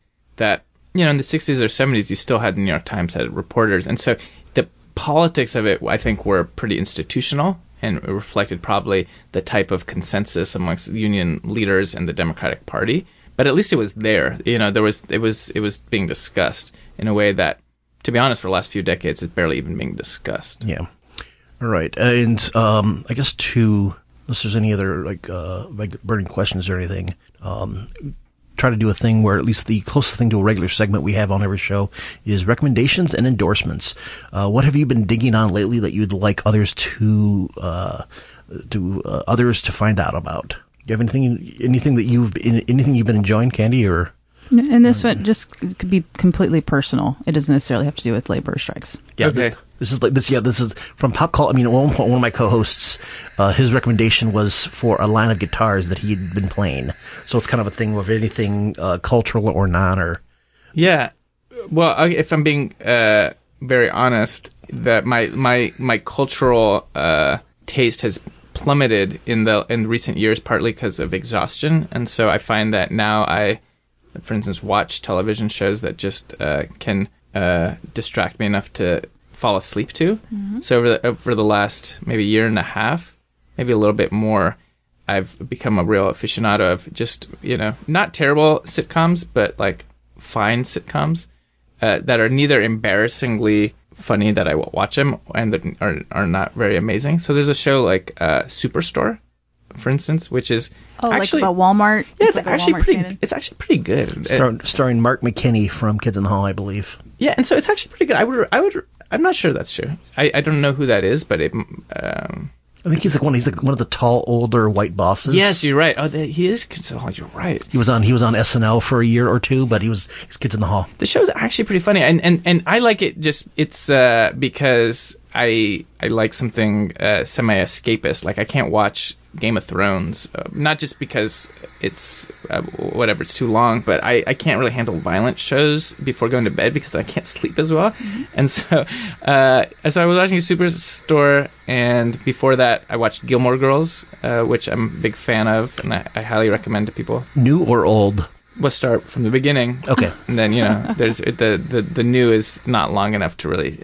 In the 60s or 70s, you still had the New York Times had reporters. And so the politics of it, I think, were pretty institutional and it reflected probably the type of consensus amongst union leaders and the Democratic Party. But at least it was there. It was being discussed in a way that, to be honest, for the last few decades, it's barely even being discussed. Yeah. All right. And I guess unless there's any other burning questions or anything, try to do a thing where at least the closest thing to a regular segment we have on every show is recommendations and endorsements. What have you been digging on lately that you'd like others to find out about? Do you have anything that you've been enjoying, Candy? Or and this one just could be completely personal. It doesn't necessarily have to do with labor strikes. Yeah. Okay. This is from Pop Call. At one point, one of my co-hosts, his recommendation was for a line of guitars that he had been playing. So it's kind of a thing of anything cultural or not, or. Yeah. Well, if I'm being very honest, that my cultural taste has plummeted in recent years, partly because of exhaustion, and so I find that now I, for instance, watch television shows that just can distract me enough to fall asleep to. Mm-hmm. So over the last maybe year and a half, maybe a little bit more, I've become a real aficionado of just, not terrible sitcoms, but fine sitcoms that are neither embarrassingly funny that I will watch them and that are not very amazing. So there's a show like Superstore, for instance, which is actually about Walmart. Yeah, it's actually pretty good. Starring Mark McKinney from Kids in the Hall, I believe. Yeah, and so it's actually pretty good. I'm not sure that's true. I don't know who that is, but it. I think he's one of the tall, older white bosses. Yes, you're right. Oh, he is. Oh, you're right. He was on SNL for a year or two, but he's Kids in the Hall. The show's actually pretty funny, and I like it. It's because I like something semi-escapist. Like I can't watch Game of Thrones, not just because it's it's too long, but I can't really handle violent shows before going to bed because I can't sleep as well. And so I was watching Superstore, and before that I watched Gilmore Girls, which I'm a big fan of, and I highly recommend to people. New or old? We'll start from the beginning. Okay. And then, there's the new is not long enough to really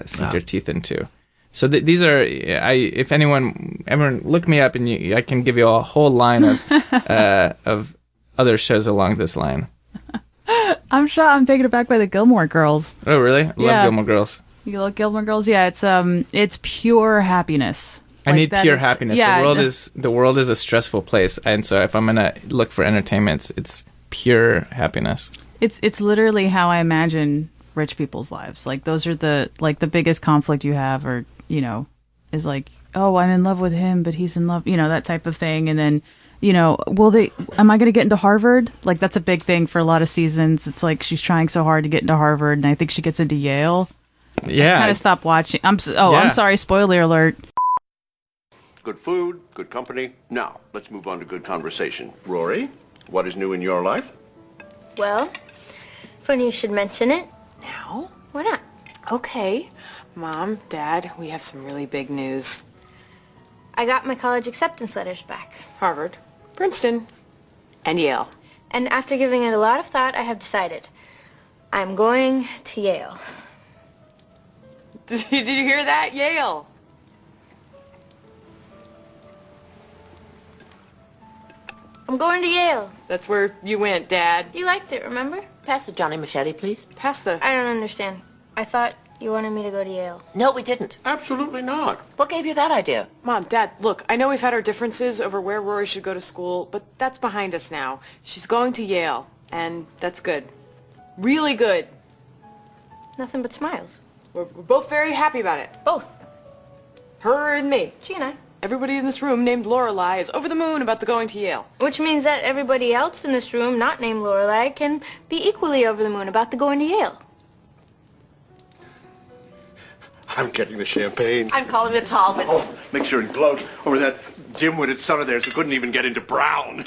sink your teeth into. So these are, if anyone look me up, and I can give you a whole line of other shows along this line. I'm sure I'm taken aback by the Gilmore Girls. Oh, really? Love Gilmore Girls. You like Gilmore Girls? Yeah, it's pure happiness. I need pure happiness. Yeah, the world is a stressful place, and so if I'm gonna look for entertainment, it's pure happiness. It's literally how I imagine rich people's lives. Like those are the biggest conflict you have, or is like, oh, I'm in love with him, but he's in love, that type of thing. And then, am I going to get into Harvard? Like that's a big thing for a lot of seasons. It's like she's trying so hard to get into Harvard, and I think she gets into Yale. Yeah. I kind of stopped watching. I'm sorry, spoiler alert. Good food, good company. Now, let's move on to good conversation. Rory, what is new in your life? Well, funny you should mention it. Now? Why not? Okay. Mom, Dad, we have some really big news. I got my college acceptance letters back. Harvard, Princeton, and Yale. And after giving it a lot of thought, I have decided I'm going to Yale. Did you hear that? Yale. I'm going to Yale. That's where you went, Dad. You liked it, remember? Pass the Johnny Machete, please. Pass the... I don't understand. I thought you wanted me to go to Yale. No, we didn't. Absolutely not. What gave you that idea? Mom, Dad, look, I know we've had our differences over where Rory should go to school, but that's behind us now. She's going to Yale, and that's good. Really good. Nothing but smiles. We're both very happy about it. Both. Her and me. She and I. Everybody in this room named Lorelei is over the moon about the going to Yale. Which means that everybody else in this room, not named Lorelei, can be equally over the moon about the going to Yale. I'm getting the champagne. I'm calling it Talbot. Oh, make sure it glows over that dim-witted son of theirs who couldn't even get into brown.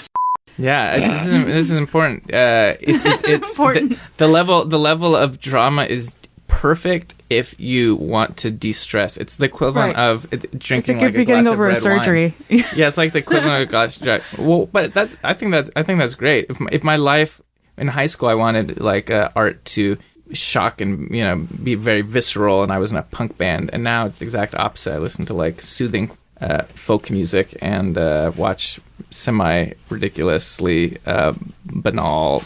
Yeah, this is important. It's Important. The level of drama is perfect if you want to de-stress. It's the equivalent Right. of drinking If like a you're glass getting of over red a surgery. wine. Yeah, it's like the equivalent of a glass of well, but I think that's great. If my life in high school, I wanted like art to shock and be very visceral, and I was in a punk band, and now it's the exact opposite. I listen to like soothing folk music and watch semi-ridiculously banal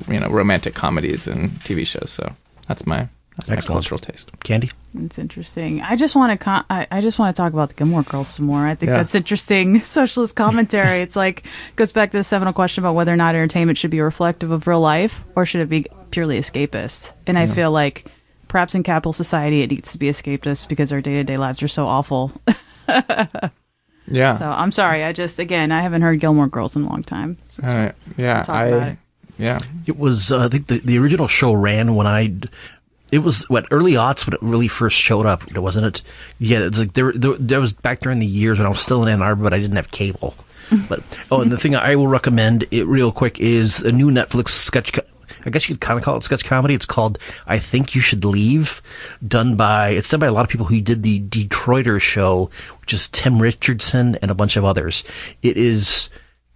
romantic comedies and TV shows. So that's my Excellent. cultural taste. Candy? It's interesting. I just want to I just want to talk about the Gilmore Girls some more. I think that's interesting socialist commentary. It's like goes back to the seminal question about whether or not entertainment should be reflective of real life or should it be purely escapist. And I feel like perhaps in capital society it needs to be escapist because our day-to-day lives are so awful. Yeah. So I'm sorry. I haven't heard Gilmore Girls in a long time. So Yeah. talk about it. Yeah. It was, I think the original show ran when it was early aughts when it really first showed up, wasn't it? Yeah, it's like there was back during the years when I was still in Ann Arbor, but I didn't have cable. But and the thing I will recommend it real quick is a new Netflix sketch. I guess you could kind of call it sketch comedy. It's called I Think You Should Leave. It's done by a lot of people who did the Detroiter show, which is Tim Richardson and a bunch of others. It is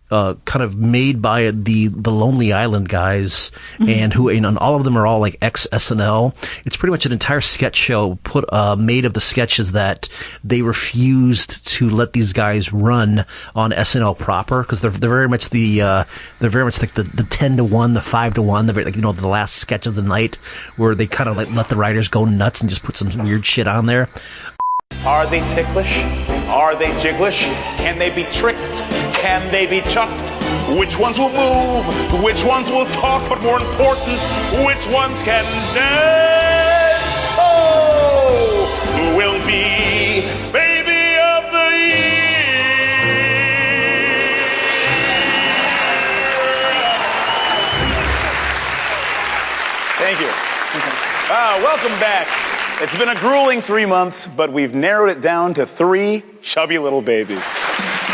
kind of made by the Lonely Island guys, and all of them are all like ex SNL. It's pretty much an entire sketch show made of the sketches that they refused to let these guys run on SNL proper, because they're very much they're very much like the 10-1, the 5-1, the last sketch of the night, where they kind of like let the writers go nuts and just put some weird shit on there. Are they ticklish? Are they jigglish? Can they be tricked? Can they be chucked? Which ones will move? Which ones will talk? But more important, which ones can dance? Oh, who will be baby of the year? Thank you. Welcome back. It's been a grueling 3 months, but we've narrowed it down to 3 chubby little babies.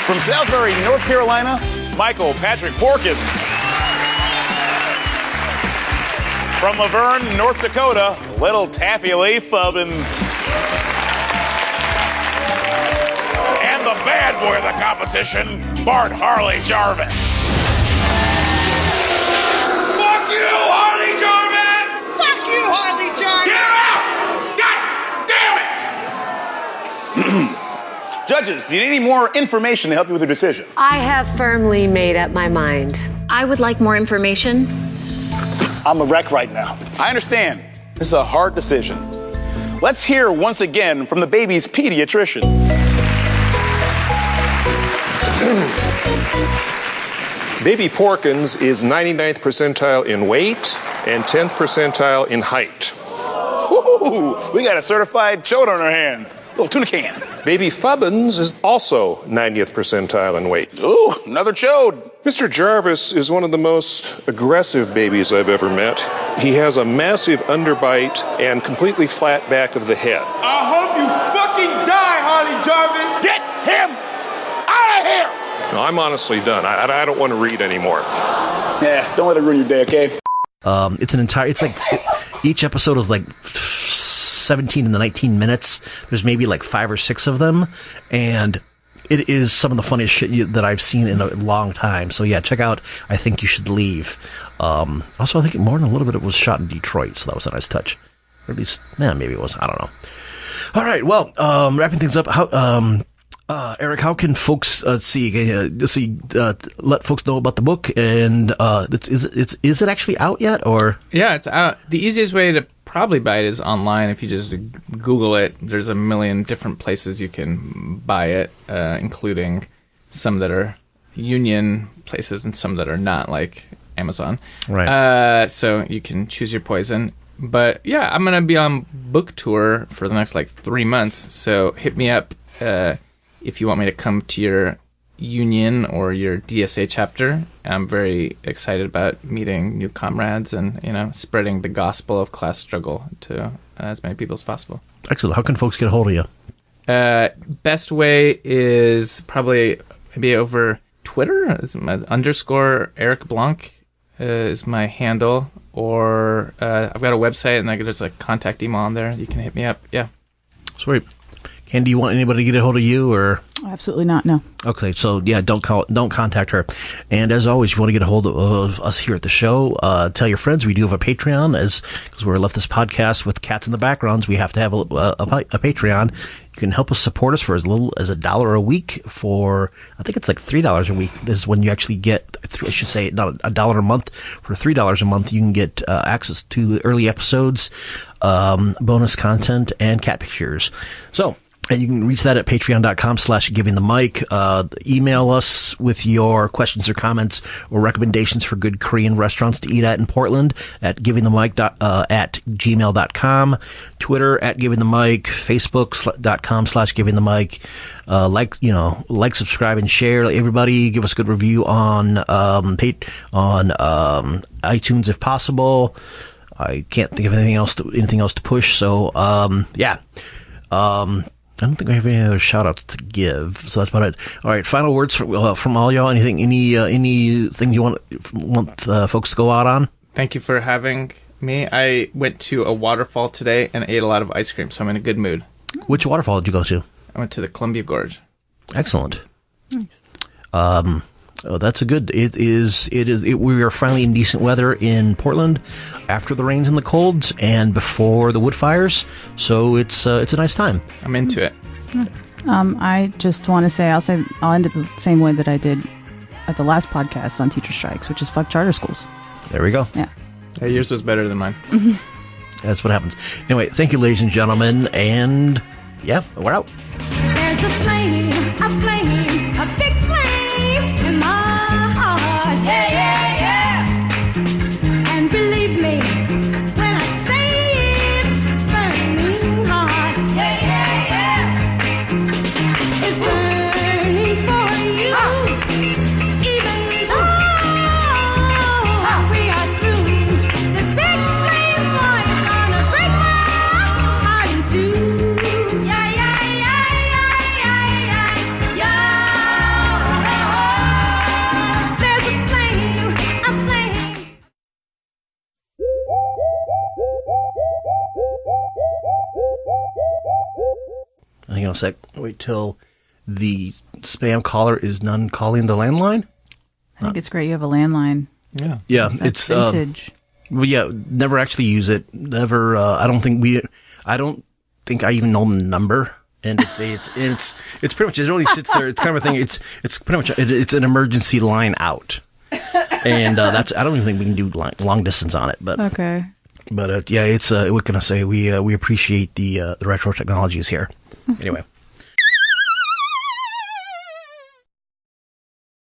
From Salisbury, North Carolina, Michael Patrick Porkins. From Laverne, North Dakota, little Taffy Lee Fubbins. And the bad boy of the competition, Bart Harley Jarvis. Fuck you, Harley Jarvis! Fuck you, Harley Jarvis! Get out! God damn it! Judges, do you need any more information to help you with your decision? I have firmly made up my mind. I would like more information. I'm a wreck right now. I understand. This is a hard decision. Let's hear once again from the baby's pediatrician. Baby Porkins is 99th percentile in weight and 10th percentile in height. Ooh, we got a certified chode on our hands. Little tuna can. Baby Fubbins is also 90th percentile in weight. Ooh, another chode. Mr. Jarvis is one of the most aggressive babies I've ever met. He has a massive underbite and completely flat back of the head. I hope you fucking die, Harley Jarvis! Get him out of here! No, I'm honestly done. I don't want to read anymore. Yeah, don't let it ruin your day, okay? It's like each episode is like 17 to 19 minutes. There's maybe like 5 or 6 of them, and it is some of the funniest shit that I've seen in a long time. So yeah, check out I Think You Should Leave. Also, I think more than a little bit it was shot in Detroit, so that was a nice touch. Or at least, maybe it was. I don't know. All right, well, wrapping things up. Eric, how can folks let folks know about the book? And is it actually out yet? Or yeah, it's out. The easiest way to probably buy it is online. If you just Google it, there's a million different places you can buy it, including some that are union places and some that are not, like Amazon. Right. So you can choose your poison. But yeah, I'm gonna be on book tour for the next 3 months. So hit me up. If you want me to come to your union or your DSA chapter. I'm very excited about meeting new comrades and, spreading the gospel of class struggle to as many people as possible. Excellent. How can folks get a hold of you? Best way is probably maybe over Twitter. It's my _ Eric Blanc is my handle. Or I've got a website and there's a contact email on there. You can hit me up. Yeah. Sweet. Ken, do you want anybody to get a hold of you, or? Absolutely not, no. Okay, so yeah, don't contact her. And as always, if you want to get a hold of us here at the show, tell your friends. We do have a Patreon, because we're left this podcast with cats in the backgrounds. We have to have a Patreon. You can help us support us for as little as $1 a week. For I think it's like $3 a week. This is when you actually get, I should say, not $1 a month. For $3 a month, you can get access to early episodes, bonus content, and cat pictures. So. And you can reach that at patreon.com/givingthemic. Email us with your questions or comments or recommendations for good Korean restaurants to eat at in Portland at givingthemic at gmail.com. Twitter at givingthemic. Facebook.com/givingthemic. Like, subscribe, and share. Everybody give us a good review on iTunes if possible. I can't think of anything else to push. So, yeah. I don't think we have any other shout-outs to give, so that's about it. All right, final words from all y'all. Anything you want folks to go out on? Thank you for having me. I went to a waterfall today and ate a lot of ice cream, so I'm in a good mood. Which waterfall did you go to? I went to the Columbia Gorge. Excellent. Nice. That's a good. We are finally in decent weather in Portland after the rains and the colds and before the wood fires. So it's a nice time. I'm into it. I just want to say I'll end it the same way that I did at the last podcast on teacher strikes, which is fuck charter schools. There we go. Yeah. Yours was better than mine. That's what happens. Anyway, thank you, ladies and gentlemen, and yeah, we're out. There's a flame, a big flame in my heart. Yeah, yeah, yeah. And believe me when I say it's burning hot. Yeah, yeah, yeah. It's burning for you. Even though we are through, this big flame boy is gonna break my heart in Hang on a sec. Wait till the spam caller is none calling the landline. I think it's great you have a landline. Yeah. Yeah, That's it's vintage. well, yeah, never actually use it. Never. I don't think I even know the number. And it's pretty much, it really sits there. It's kind of a thing. It's pretty much, it's an emergency line out. And that's, I don't even think we can do long distance on it. But Okay. But yeah, it's what can I say? We appreciate the retro technologies here. Anyway.